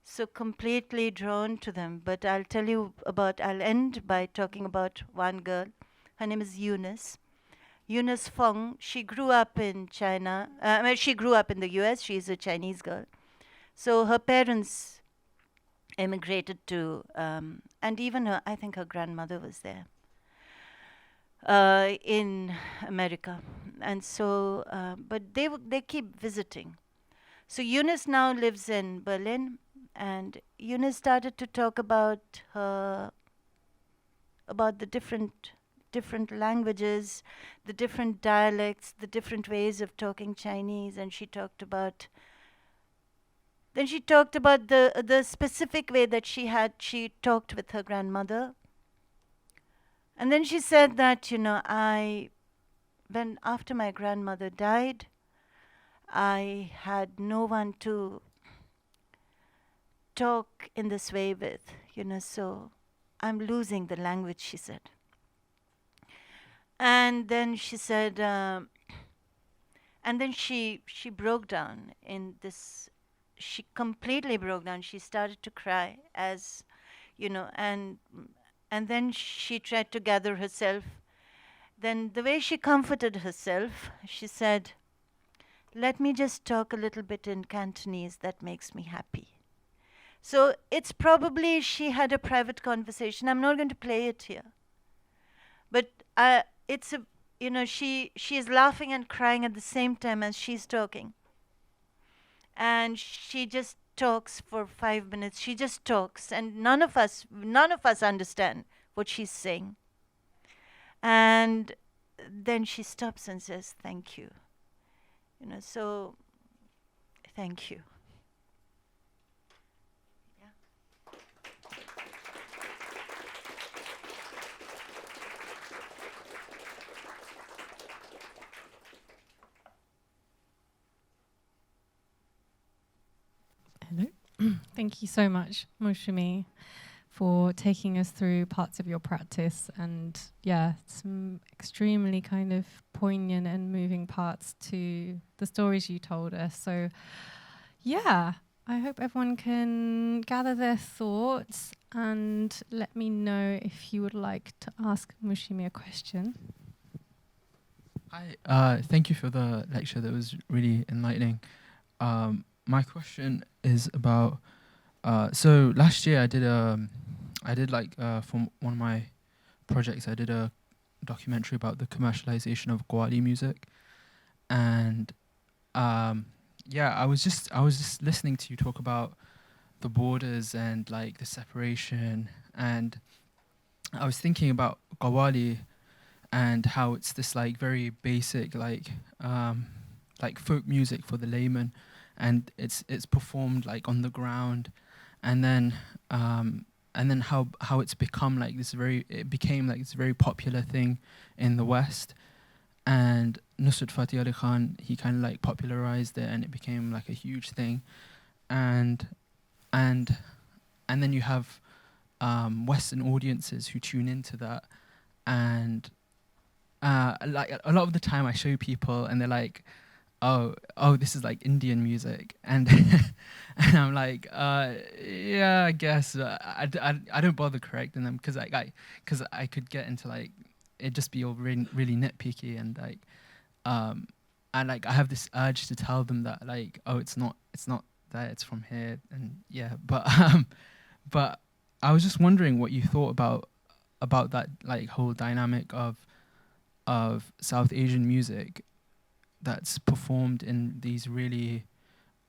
so completely drawn to them. But I'll end by talking about one girl. Her name is Eunice. Eunice Fong. She grew up in China. She grew up in the US. She's a Chinese girl. So her parents immigrated to, and even I think her grandmother was there. In America, and so but they keep visiting. So Eunice now lives in Berlin, and Eunice started to talk about the different languages, the different dialects, the different ways of talking Chinese, and she talked about the specific way that she talked with her grandmother. And then she said that, when after my grandmother died, I had no one to talk in this way with, so I'm losing the language, she said. And then she said, and then she broke down in this, she completely broke down. She started to cry as, and then she tried to gather herself. Then the way she comforted herself, she said, let me just talk a little bit in Cantonese, that makes me happy. So it's probably she had a private conversation. I'm not going to play it here. But it's she is laughing and crying at the same time as she's talking. And she just talks for 5 minutes. She just talks, and none of us understand what she's saying. And then she stops and says, thank you. So thank you. Hello. Thank you so much, Moushumi, for taking us through parts of your practice, and some extremely kind of poignant and moving parts to the stories you told us. So I hope everyone can gather their thoughts and let me know if you would like to ask Moushumi a question. Hi, thank you for the lecture. That was really enlightening. My question is about, so last year I did for one of my projects, I did a documentary about the commercialization of Qawwali music, and I was just listening to you talk about the borders and like the separation, and I was thinking about Qawwali and how it's this like very basic like folk music for the layman, and it's performed like on the ground, and then how it's become like it became like this very popular thing in the West, and Nusrat Fateh Ali Khan, he kind of like popularized it and it became like a huge thing, and then you have Western audiences who tune into that, and like a lot of the time I show people and they're like, oh, this is like Indian music, and and I'm like, yeah, I guess. I don't bother correcting them because I could get into like it just be all really nitpicky, and like and like I have this urge to tell them that like, oh, it's not that, it's from here, and but I was just wondering what you thought about that like whole dynamic of South Asian music that's performed in these really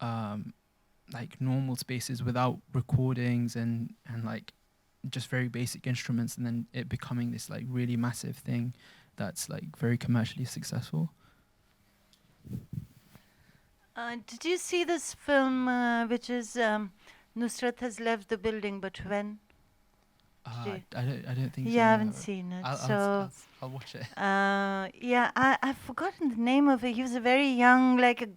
like normal spaces without recordings and like just very basic instruments, and then it becoming this like really massive thing that's like very commercially successful. Did you see this film, which is Nusrat Has Left the Building, but when? I don't think so. Yeah, I haven't seen it. I'll watch it. I've forgotten the name of it. He was a very young, like a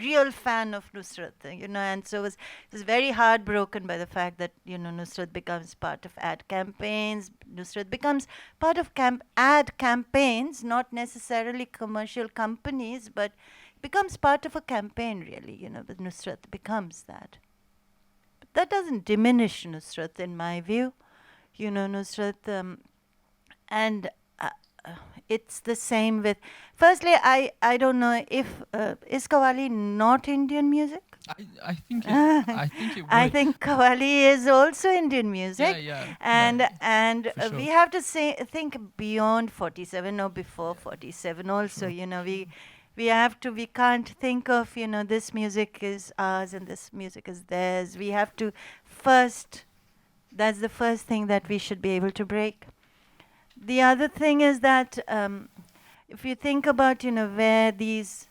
real fan of Nusrat, and so was very heartbroken by the fact that Nusrat becomes part of ad campaigns. Nusrat becomes part of ad campaigns, not necessarily commercial companies, but becomes part of a campaign, really. But Nusrat becomes that. But that doesn't diminish Nusrat, in my view. Nusrat, and it's the same with. Firstly, I don't know if is Qawwali not Indian music? I think it would. I think Qawwali is also Indian music. Yeah. And sure. We have to think beyond 47 or before 47 also. Sure. We can't think of, this music is ours and this music is theirs. We have to first, that's the first thing that we should be able to break. The other thing is that if you think about, where these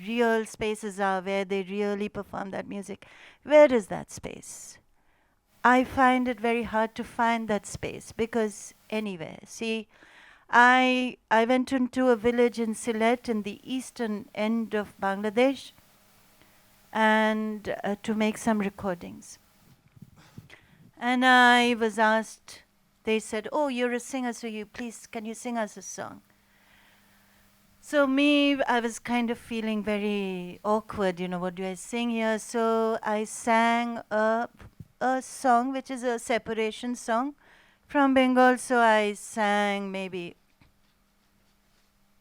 real spaces are, where they really perform that music, where is that space? I find it very hard to find that space because anywhere. See, I went into a village in Sylhet in the eastern end of Bangladesh and to make some recordings. And I was asked, they said, oh, you're a singer, so can you sing us a song? So I was kind of feeling very awkward, what do I sing here? So I sang a song, which is a separation song from Bengal. So I sang maybe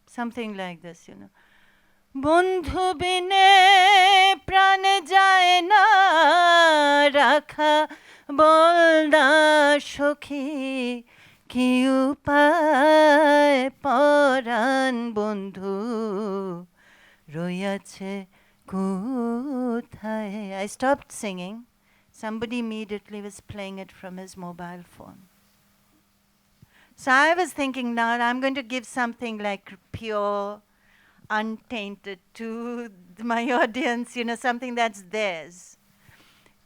something like this, Bondhu bine pran jaye na rakha bolda shokhi ki upay paran bondhu royache kothaye. I stopped singing. Somebody immediately was playing it from his mobile phone. So I was thinking, now I'm going to give something like pure, untainted to my audience, something that's theirs.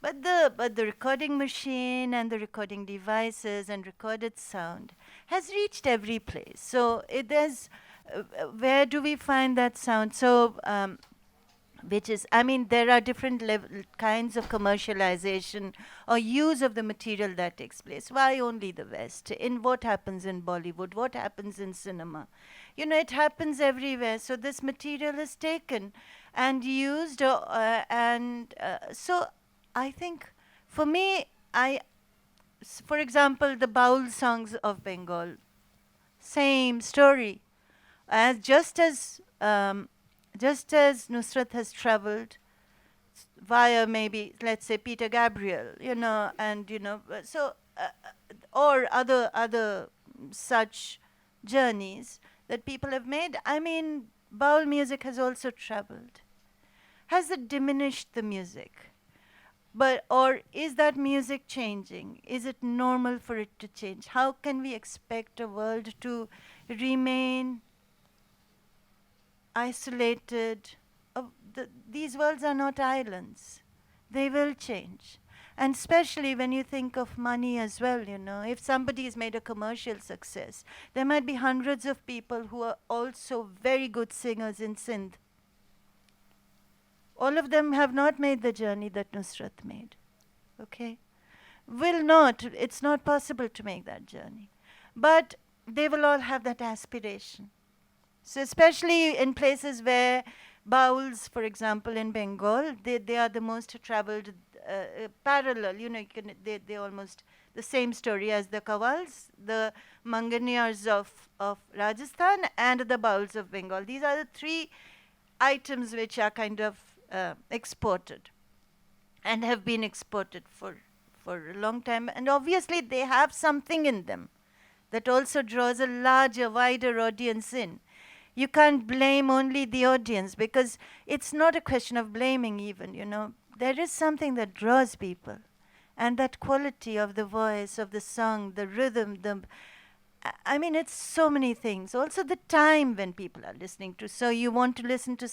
But the recording machine and the recording devices and recorded sound has reached every place. So there's where do we find that sound? So which is, I mean, there are different kinds of commercialization or use of the material that takes place. Why only the West? In what happens in Bollywood? What happens in cinema? You know, it happens everywhere. So this material is taken and used, so I think, for me, for example, the Baul songs of Bengal, same story. Just as Nusrat has traveled via maybe, let's say, Peter Gabriel, you know, and you know, or other such journeys that people have made. I mean, Baul music has also traveled. Has it diminished the music? Or is that music changing? Is it normal for it to change? How can we expect a world to remain isolated? These worlds are not islands. They will change. And especially when you think of money as well, you know, if somebody has made a commercial success, there might be hundreds of people who are also very good singers in Sindh. All of them have not made the journey that Nusrat made. Okay? Will not. It's not possible to make that journey. But they will all have that aspiration. So especially in places where Bauls, for example, in Bengal, they are the most traveled parallel. You know, they almost the same story as the Kawals, the Manganiyars of Rajasthan, and the Bauls of Bengal. These are the three items which are kind of exported and have been exported for a long time. And obviously they have something in them that also draws a larger, wider audience in. You can't blame only the audience, because it's not a question of blaming even, you know. There is something that draws people. And that quality of the voice, of the song, the rhythm, I mean, it's so many things. Also the time when people are listening to. So you want to listen to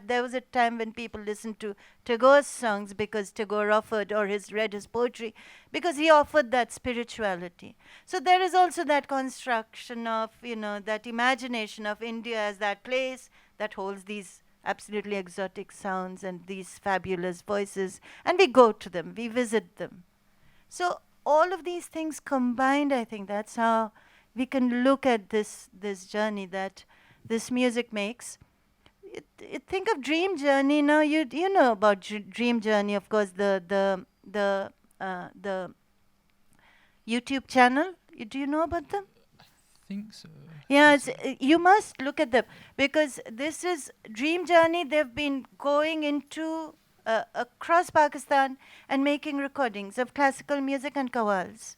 there was a time when people listened to Tagore's songs because Tagore offered, or read his poetry, because he offered that spirituality. So there is also that construction of, you know, that imagination of India as that place that holds these absolutely exotic sounds and these fabulous voices. And we go to them, we visit them. So all of these things combined, I think that's how we can look at this journey that this music makes. Think of Dream Journey. Now you know about Dream Journey, of course, the YouTube channel. Do you know about them? I think so. Yeah, you must look at them, because this is Dream Journey. They've been going into across Pakistan and making recordings of classical music and qawwals.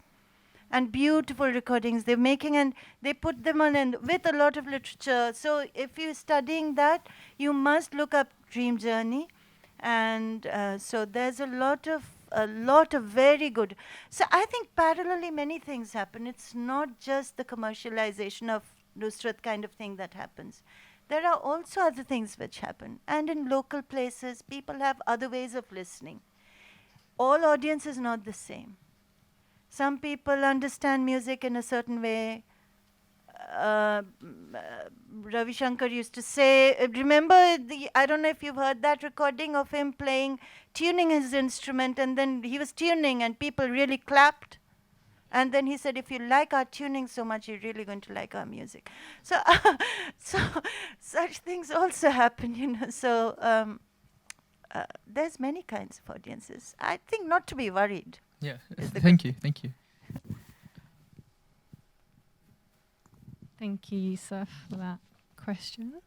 And beautiful recordings they're making, and they put them on and with a lot of literature. So if you're studying that, you must look up Dream Journey. And so there's a lot of very good. So I think parallelly many things happen. It's not just the commercialization of Nusrat kind of thing that happens. There are also other things which happen. And in local places, people have other ways of listening. All audience is not the same. Some people understand music in a certain way. Ravi Shankar used to say, remember, I don't know if you've heard that recording of him tuning his instrument, and then he was tuning and people really clapped. And then he said, if you like our tuning so much, you're really going to like our music. So, such things also happen, you know. So there's many kinds of audiences. I think not to be worried. Yeah, thank you. Thank you, Yusuf, for that question.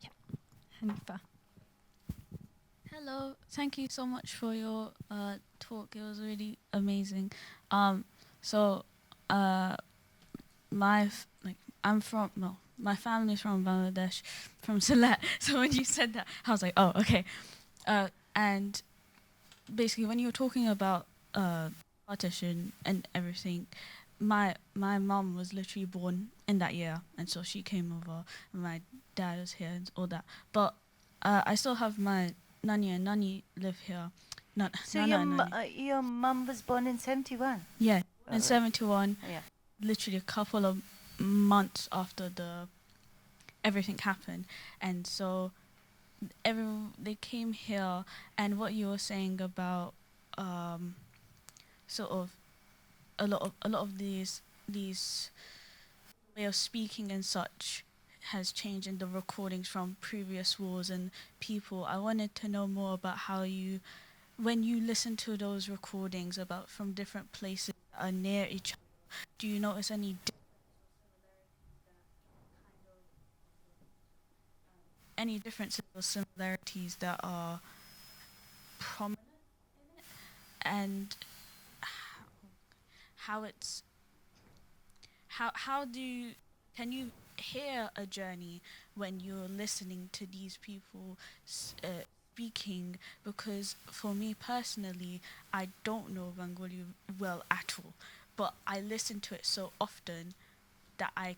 Yeah, Hanifa. Hello, thank you so much for your talk. It was really amazing. My family's from Bangladesh, from Sylhet. So when you said that, I was like, oh, okay. And basically, when you were talking about partition and everything, my mum was literally born in that year, and so she came over, and my dad was here and all that. But I still have my Nani and Nani live here. So your mum was born in 71? Yeah, in 71. Yeah. Literally a couple of months after everything happened. And so they came here, and what you were saying about sort of a lot of these way of speaking and such has changed in the recordings from previous wars and people. I wanted to know more about how you, when you listen to those recordings about from different places that are near each other, do you notice any differences or similarities that are prominent in it, and how it's how do you, can you hear a journey when you're listening to these people speaking? Because for me personally, I don't know Bengali well at all, but I listen to it so often that I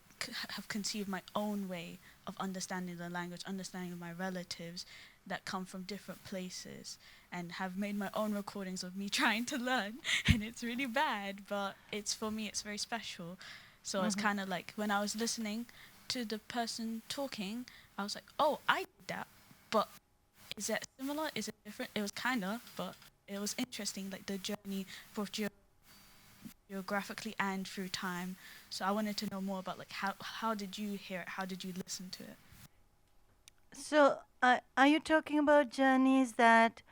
have conceived my own way of understanding the language, understanding my relatives that come from different places, and have made my own recordings of me trying to learn. And it's really bad, but it's, for me, it's very special. So it's kind of like when I was listening to the person talking, I was like, oh, I did that, but is that similar? Is it different? It was kind of, but it was interesting, like the journey both geographically and through time. So I wanted to know more about, like, how did you hear it? How did you listen to it? So, are you talking about journeys that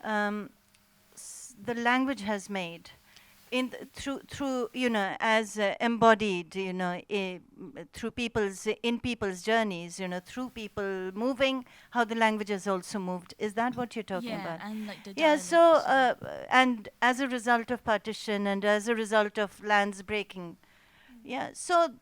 the language has made through as embodied, through people's journeys, through people moving, how the language has also moved? Is that what you're talking about? Yeah, and like the Yeah. dialects. So, and as a result of partition and as a result of lands breaking. Yeah, so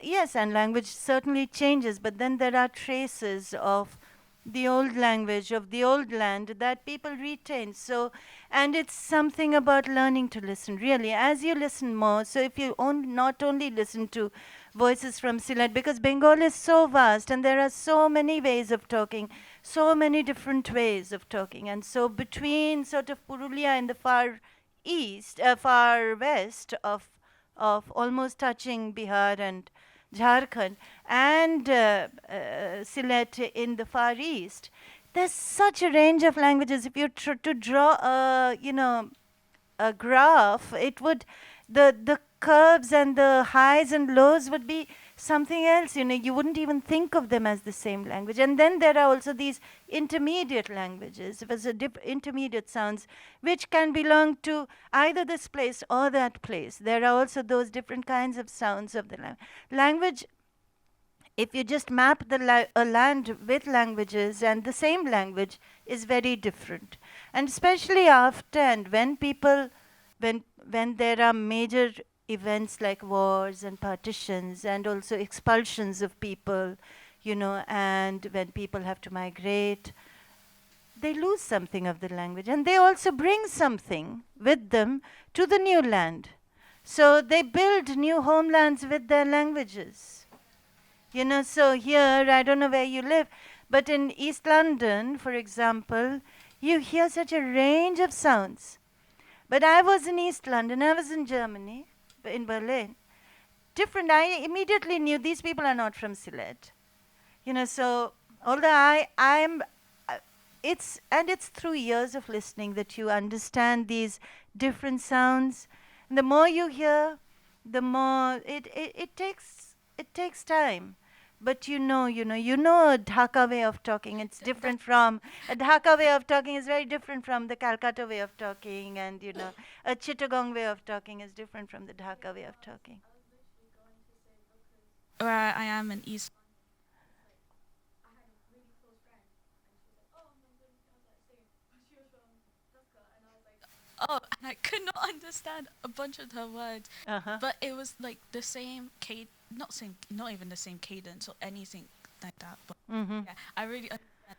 yes, and language certainly changes, but then there are traces of the old language, of the old land that people retain. So, and it's something about learning to listen, really, as you listen more. So, if you not only listen to voices from Sylhet, because Bengal is so vast and there are so many ways of talking, so many different ways of talking. And so, between sort of Purulia in the far east, far west of almost touching Bihar and Jharkhand, and Sylhet in the far east, there's such a range of languages. If you to draw a graph, it would, the curves and the highs and lows would be something else. You wouldn't even think of them as the same language. And then there are also these intermediate languages, intermediate sounds, which can belong to either this place or that place. There are also those different kinds of sounds of the language. If you just map a land with languages, and the same language is very different. And especially after and when people, when there are major events like wars and partitions and also expulsions of people, and when people have to migrate, they lose something of the language, and they also bring something with them to the new land. So they build new homelands with their languages. So here, I don't know where you live, but in East London, for example, you hear such a range of sounds. But I was in East London, I was in Germany, in Berlin. Different, I immediately knew these people are not from Sylhet. So although it's through years of listening that you understand these different sounds. And the more you hear, the more it takes time. But you know a Dhaka way of talking. It's different from, a Dhaka way of talking is very different from the Calcutta way of talking, and a Chittagong way of talking is different from the Dhaka way of talking. Where I am in East. Oh, and I could not understand a bunch of her words, but it was like the same not even the same cadence or anything like that. But yeah, I really understand,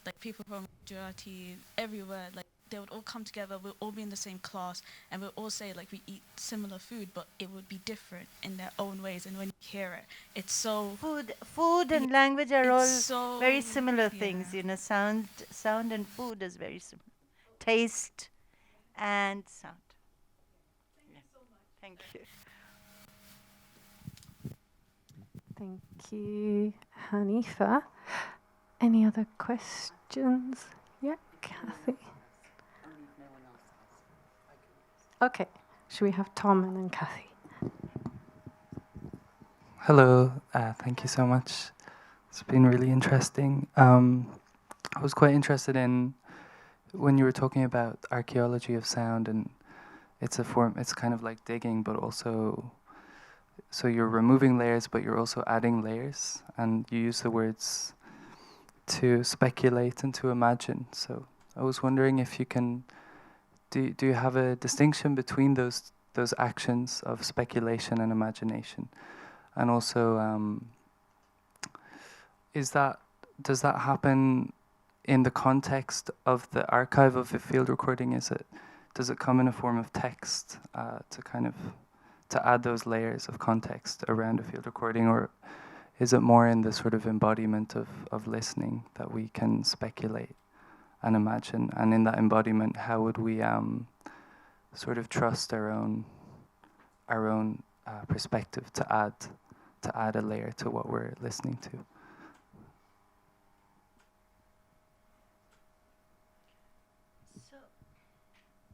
like people from Gujarati, everywhere, like they would all come together. We'll all be in the same class, and we'll all say like we eat similar food, but it would be different in their own ways. And when you hear it, it's so food and language are all so very similar things. Sound and food is very similar. Taste and sound. Thank you. Thank you, Hanifa. Any other questions? Yeah, Kathy. Okay, should we have Tom and then Kathy? Hello, thank you so much. It's been really interesting. I was quite interested in when you were talking about archaeology of sound, and it's a form, it's kind of like digging, but also, so you're removing layers, but you're also adding layers, and you use the words to speculate and to imagine. So I was wondering if you can, do you have a distinction between those actions of speculation and imagination? And also, does that happen in the context of the archive of a field recording? Does it come in a form of text to add those layers of context around a field recording, or is it more in the sort of embodiment of listening that we can speculate and imagine? And in that embodiment, how would we sort of trust our own perspective to add a layer to what we're listening to? So,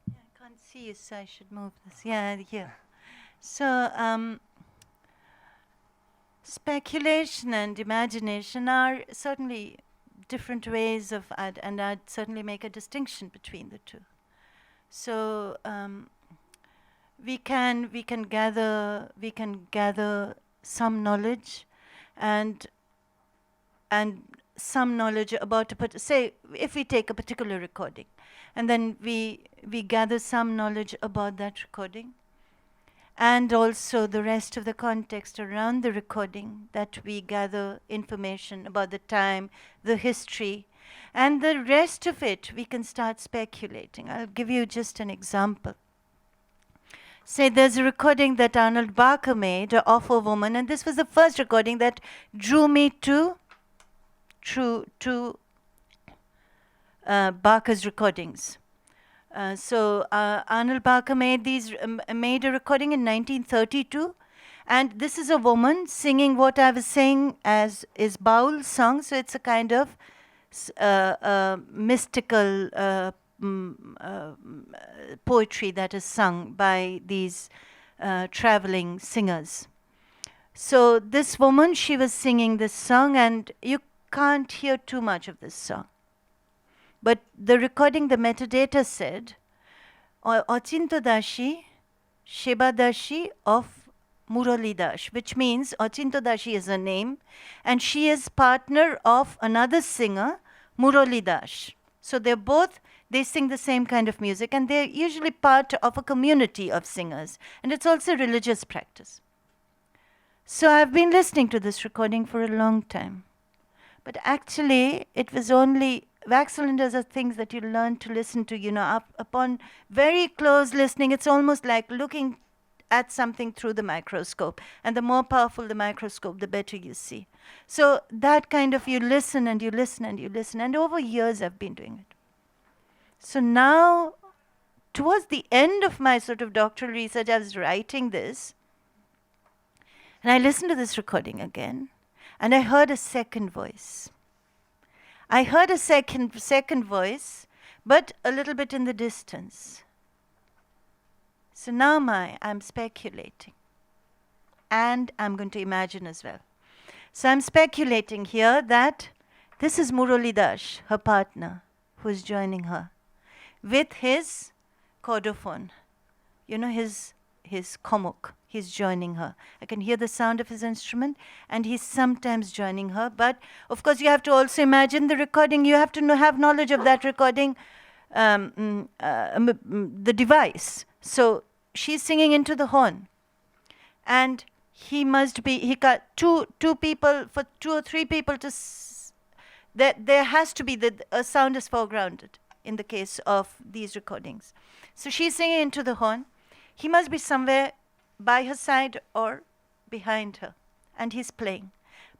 yeah, I can't see you, so I should move this. Yeah, here. So, speculation and imagination are certainly different ways of and I'd certainly make a distinction between the two. So we can gather some knowledge and some knowledge about say if we take a particular recording, and then we gather some knowledge about that recording, and also the rest of the context around the recording, that we gather information about the time, the history, and the rest of it we can start speculating. I'll give you just an example. Say there's a recording that Arnold Bake made of a woman, and this was the first recording that drew me to Bake's recordings. Arnold Bake made a recording in 1932, and this is a woman singing what I was saying as is Baul song. So it's a kind of mystical poetry that is sung by these traveling singers. So this woman, she was singing this song, and you can't hear too much of this song. But the recording, the metadata said, Ochinto Dashi, Sheba Dashi of Murali Das, which means Ochinto Dashi is a name, and she is partner of another singer, Murali Das. So they sing the same kind of music, and they're usually part of a community of singers, and it's also religious practice. So I've been listening to this recording for a long time, but actually it was only wax cylinders are things that you learn to listen to, upon very close listening. It's almost like looking at something through the microscope, and the more powerful the microscope, the better you see. So that kind of, you listen and you listen and you listen, and over years I've been doing it. So now, towards the end of my sort of doctoral research, I was writing this, and I listened to this recording again, and I heard a second voice. I heard a second voice, but a little bit in the distance. So now I'm speculating, and I'm going to imagine as well. So I'm speculating here that this is Murali Das, her partner, who is joining her, with his cordophone, his komuk. He's joining her. I can hear the sound of his instrument, and he's sometimes joining her. But of course, you have to also imagine the recording. You have to have knowledge of that recording, the device. So she's singing into the horn, and he got two people, for 2 or 3 people to. There has to be a sound is foregrounded in the case of these recordings. So she's singing into the horn. He must be somewhere by her side or behind her, and he's playing.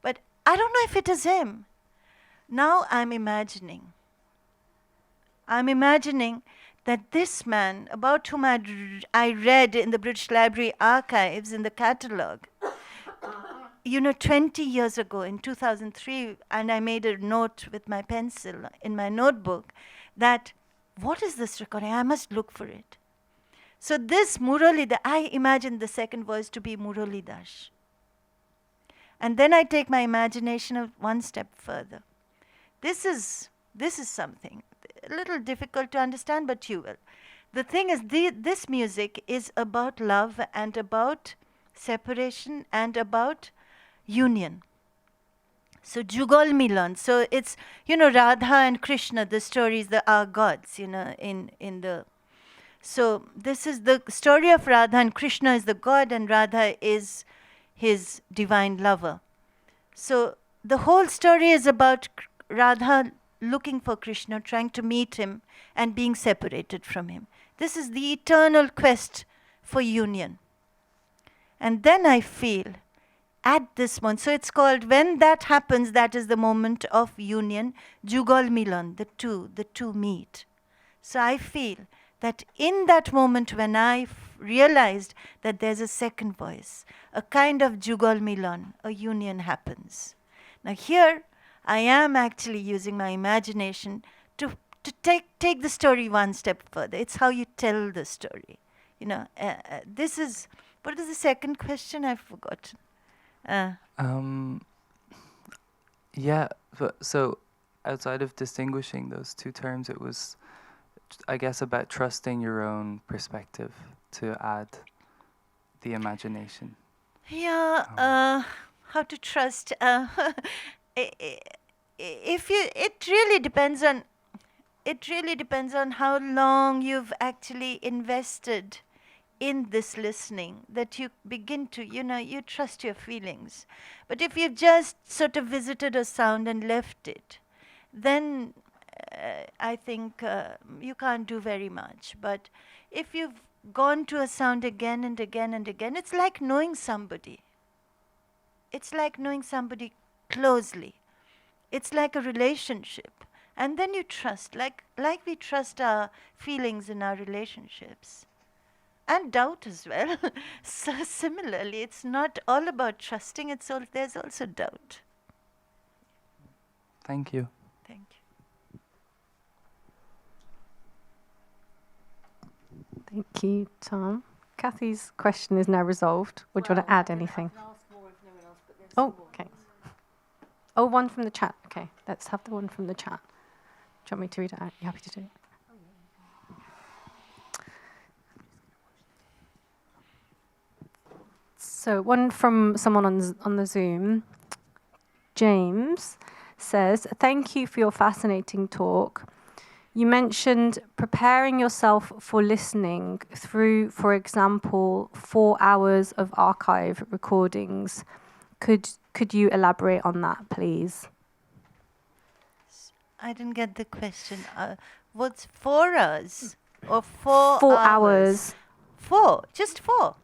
But I don't know if it is him. Now I'm imagining that this man, about whom I read in the British Library archives in the catalogue, 20 years ago in 2003, and I made a note with my pencil in my notebook that, what is this recording? I must look for it. So this Muralida, I imagined the second voice to be Muralidas. And then I take my imagination one step further. This is something a little difficult to understand, but you will. The thing is, this music is about love and about separation and about union. So Jugal Milan. So it's, Radha and Krishna, the stories, are gods, in the. So this is the story of Radha, and Krishna is the god and Radha is his divine lover. So the whole story is about Radha looking for Krishna, trying to meet him and being separated from him. This is the eternal quest for union. And then I feel at this moment, so it's called, when that happens, that is the moment of union, Jugal Milan, the two meet. So I feel that in that moment when I realized that there's a second voice, a kind of Jugal Milan, a union happens. Now here, I am actually using my imagination to take the story one step further. It's how you tell the story. This is, what is the second question? I've forgotten. Yeah, so outside of distinguishing those two terms, it was, I guess, about trusting your own perspective to add the imagination. Yeah, how to trust. It really depends on how long you've actually invested in this listening, that you begin to, you trust your feelings. But if you've just sort of visited a sound and left it, then I think you can't do very much. But if you've gone to a sound again and again and again, it's like knowing somebody. It's like knowing somebody closely. It's like a relationship. And then you trust, like we trust our feelings in our relationships. And doubt as well. So similarly, it's not all about trusting, there's also doubt. Thank you. Thank you. Thank you, Tom. Kathy's question is now resolved. Would you want to add anything? Oh, okay. Oh, one from the chat. Okay, let's have the one from the chat. Do you want me to read it out? You happy to do it? So one from someone on the Zoom. James says, thank you for your fascinating talk. You mentioned preparing yourself for listening through, for example, 4 hours of archive recordings. Could you elaborate on that, please? I didn't get the question. What's 4 hours or 4 4 hours? 4, just 4.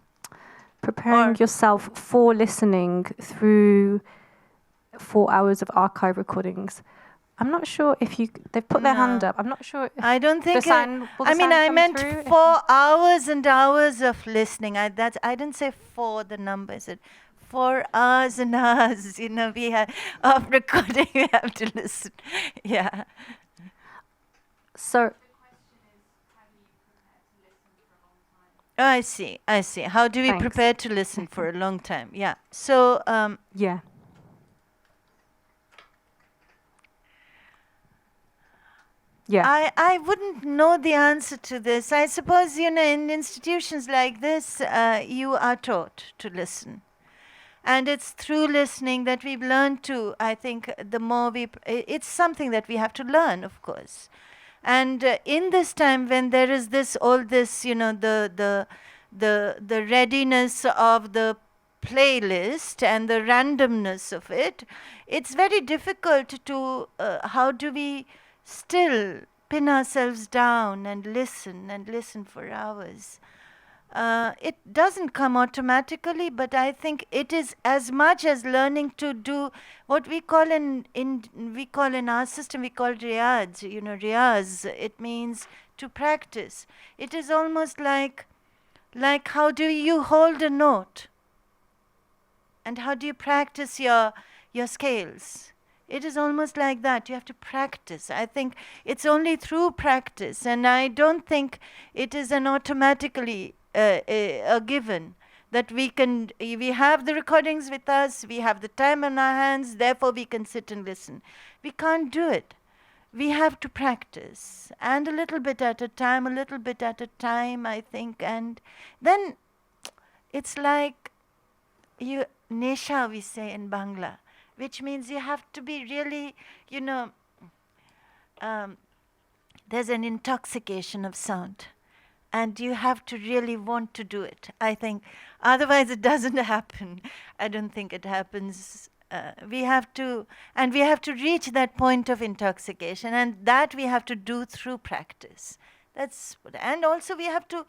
Preparing yourself for listening through 4 hours of archive recordings. I'm not sure if they've put their hand up. I'm not sure if I don't think I meant 4 hours and hours of listening. I didn't say 4, the number. I said 4 hours and hours, we have of recording, we have to listen. Yeah. So I see. How do we prepare to listen for a long time? Yeah. So yeah. Yeah. I wouldn't know the answer to this. I suppose, in institutions like this, you are taught to listen. And it's through listening that we've learned to, I think, the more it's something that we have to learn, of course. And in this time when there is all this, the readiness of the playlist and the randomness of it, it's very difficult to, how do we still pin ourselves down and listen for hours. It doesn't come automatically, but I think it is as much as learning to do what we call in our system, we call riyaz, riyaz. It means to practice. It is almost like how do you hold a note? And how do you practice your scales? It is almost like that. You have to practice. I think it's only through practice, and I don't think it is an automatically a given that we have the recordings with us, we have the time on our hands, therefore we can sit and listen. We can't do it. We have to practice, and a little bit at a time, I think, and then it's like nesha, we say in Bangla, which means you have to be really, there's an intoxication of sound. And you have to really want to do it, I think. Otherwise, it doesn't happen. I don't think it happens. We have to reach that point of intoxication, and that we have to do through practice. And also we have to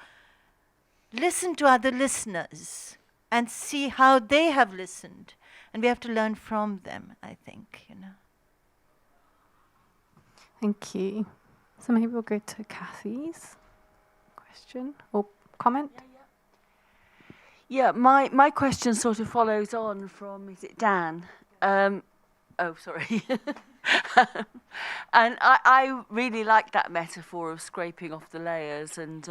listen to other listeners and see how they have listened. And we have to learn from them, I think, Thank you. So maybe we'll go to Kathy's question or comment. Yeah, my question sort of follows on from, is it Dan? Sorry. And I really like that metaphor of scraping off the layers and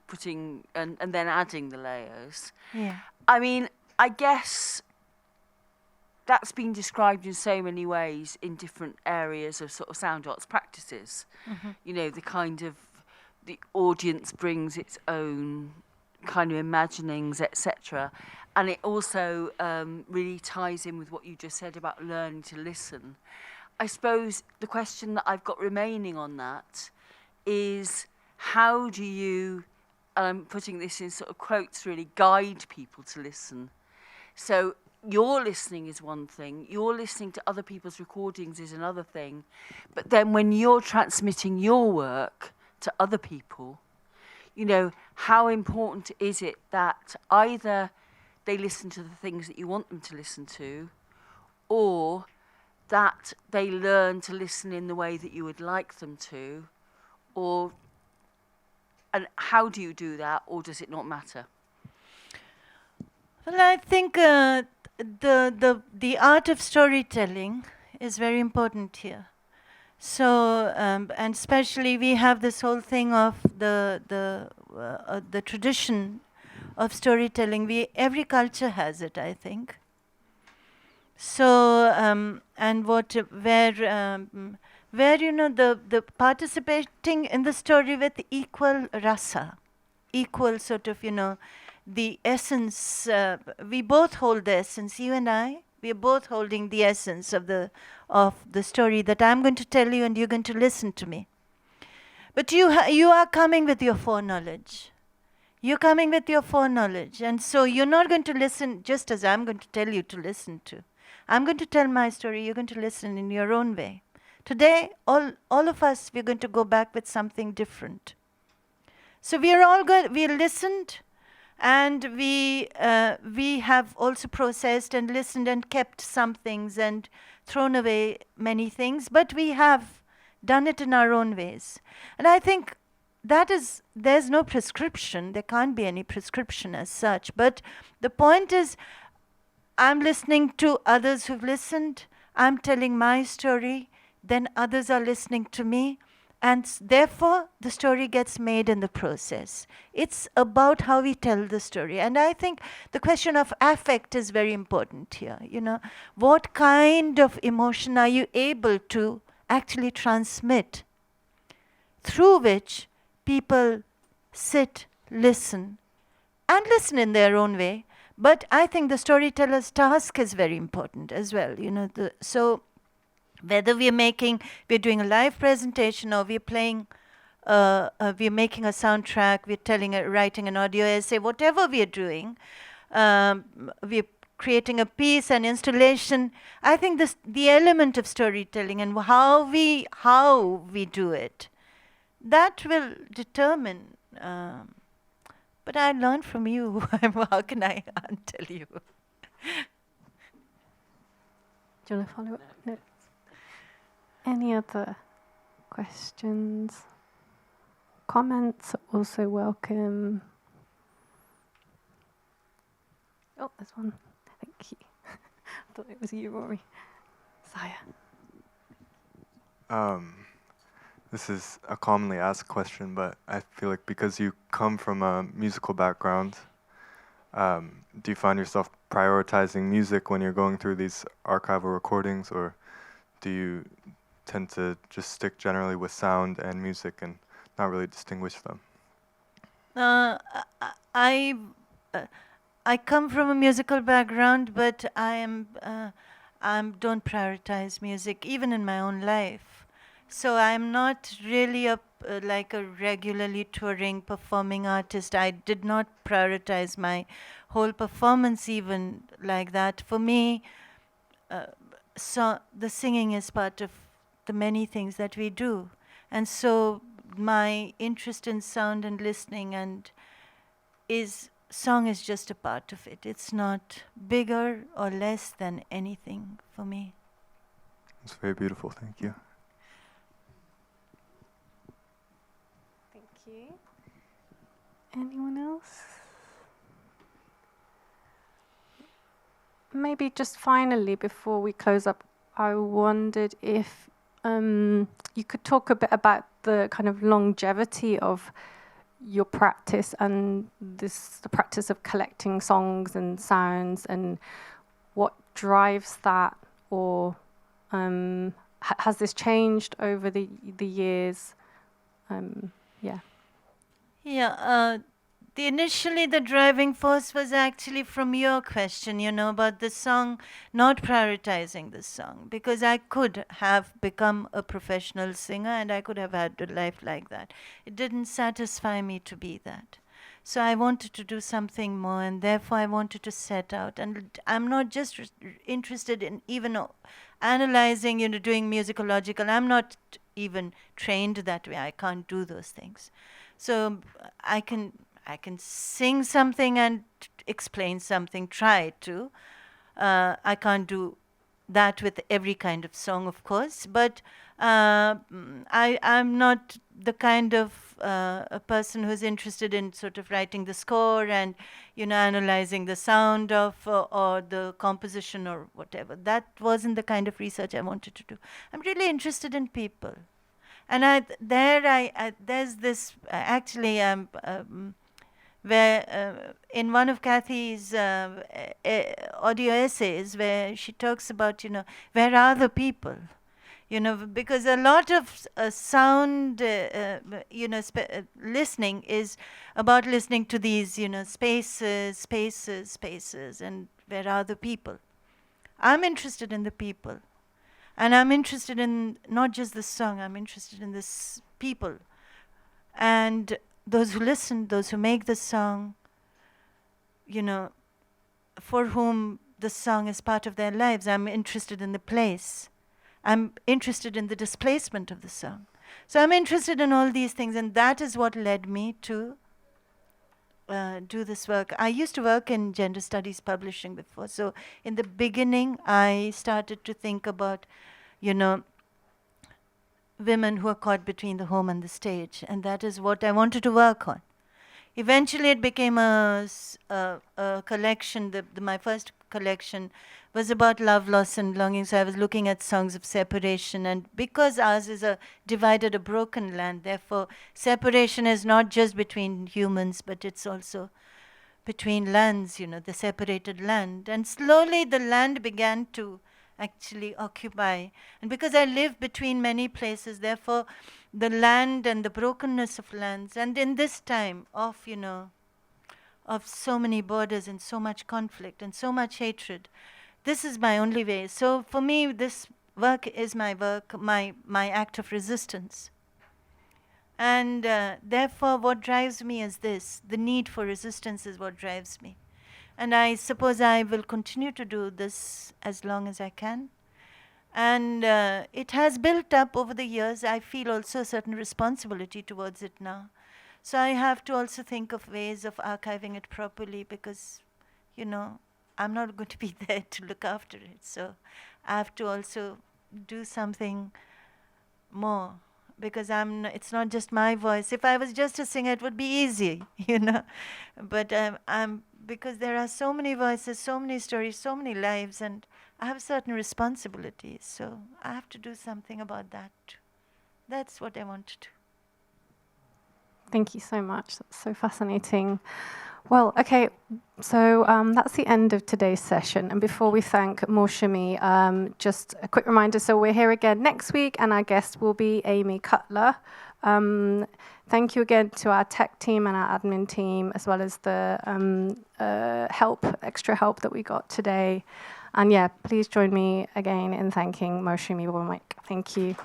putting and then adding the layers. Yeah. I mean, I guess that's been described in so many ways in different areas of sort of sound arts practices. Mm-hmm. The kind of the audience brings its own kind of imaginings, etc. And it also really ties in with what you just said about learning to listen. I suppose the question that I've got remaining on that is, how do you, and I'm putting this in sort of quotes really, guide people to listen? So your listening is one thing, your listening to other people's recordings is another thing, but then when you're transmitting your work to other people, how important is it that either they listen to the things that you want them to listen to, or that they learn to listen in the way that you would like them to, and how do you do that, or does it not matter? Well, I think the art of storytelling is very important here. So, and especially we have this whole thing of the tradition of storytelling. Every culture has it, I think. So, and where the participating in the story with equal rasa, equal sort of the essence. We both hold the essence. You and I, we are both holding the essence of the story that I'm going to tell you, and you're going to listen to me. But you are coming with your foreknowledge. You're coming with your foreknowledge, and so you're not going to listen just as I'm going to tell you to listen to. I'm going to tell my story. You're going to listen in your own way. Today, all of us, we're going to go back with something different. So we are all good. We listened. And we have also processed and listened and kept some things and thrown away many things, but we have done it in our own ways. And I think there's no prescription. There can't be any prescription as such. But the point is, I'm listening to others who've listened. I'm telling my story. Then others are listening to me. And therefore, the story gets made in the process. It's about how we tell the story. And I think the question of affect is very important here. What kind of emotion are you able to actually transmit, through which people sit, listen, and listen in their own way. But I think the storyteller's task is very important as well. So whether we're doing a live presentation, or we're playing, we're making a soundtrack, we're writing an audio essay, whatever we're doing, we're creating a piece, an installation. I think the element of storytelling and how we do it, that will determine. But I learned from you. How can I tell you? Do you want to follow up? No. Any other questions? Comments are also welcome. Oh, there's one. Thank you. thought it was you, Rory. Saya. This is a commonly asked question, but I feel like because you come from a musical background, do you find yourself prioritizing music when you're going through these archival recordings, or do you tend to just stick generally with sound and music and not really distinguish them? I come from a musical background, but I don't prioritize music even in my own life. So I'm not really like a regularly touring performing artist. I did not prioritize my whole performance even like that. For me, so the singing is part of the many things that we do, and so my interest in sound and listening song is just a part of it. It's not bigger or less than anything for me. It's very beautiful. Thank you. Thank you. Anyone else? Maybe just finally, before we close up, I wondered if you could talk a bit about the kind of longevity of your practice and the practice of collecting songs and sounds, and what drives that, or has this changed over the years? Initially the driving force was actually from your question, about the song, not prioritizing the song, because I could have become a professional singer and I could have had a life like that. It didn't satisfy me to be that. So I wanted to do something more, and therefore I wanted to set out. And I'm not just interested in even analyzing, doing musicological. I'm not even trained that way. I can't do those things. So I can sing something and explain something, try to. I can't do that with every kind of song, of course, but I'm not the kind of a person who's interested in sort of writing the score and, analyzing the sound of or the composition or whatever. That wasn't the kind of research I wanted to do. I'm really interested in people. And there's this, actually, where in one of Kathy's audio essays, where she talks about, where are the people? Because a lot of sound, listening is about listening to these, spaces, and where are the people? I'm interested in the people. And I'm interested in not just the song, I'm interested in this people. And those who listen, those who make the song, for whom the song is part of their lives. I'm interested in the place. I'm interested in the displacement of the song. So I'm interested in all these things, and that is what led me to do this work. I used to work in gender studies publishing before. So in the beginning, I started to think about, women who are caught between the home and the stage, and that is what I wanted to work on. Eventually, it became a collection. My first collection was about love, loss, and longing. So I was looking at songs of separation, and because ours is a divided, a broken land, therefore separation is not just between humans, but it's also between lands. The separated land, and slowly the land began to actually occupy. And because I live between many places, therefore the land and the brokenness of lands, and in this time of, of so many borders and so much conflict and so much hatred, this is my only way. So for me, this work is my work, my act of resistance. And therefore what drives me is this, the need for resistance is what drives me. And I suppose I will continue to do this as long as I can. And it has built up over the years. I feel also a certain responsibility towards it now. So I have to also think of ways of archiving it properly, because, I'm not going to be there to look after it. So I have to also do something more, because it's not just my voice. If I was just a singer, it would be easy, But I'm because there are so many voices, so many stories, so many lives, and I have certain responsibilities. So I have to do something about that. That's what I want to do. Thank you so much. That's so fascinating. Well, okay, so that's the end of today's session. And before we thank Moushumi, just a quick reminder. So we're here again next week, and our guest will be Amy Cutler. Thank you again to our tech team and our admin team, as well as the extra help that we got today. And yeah, please join me again in thanking Moushumi Bhowmik. Thank you.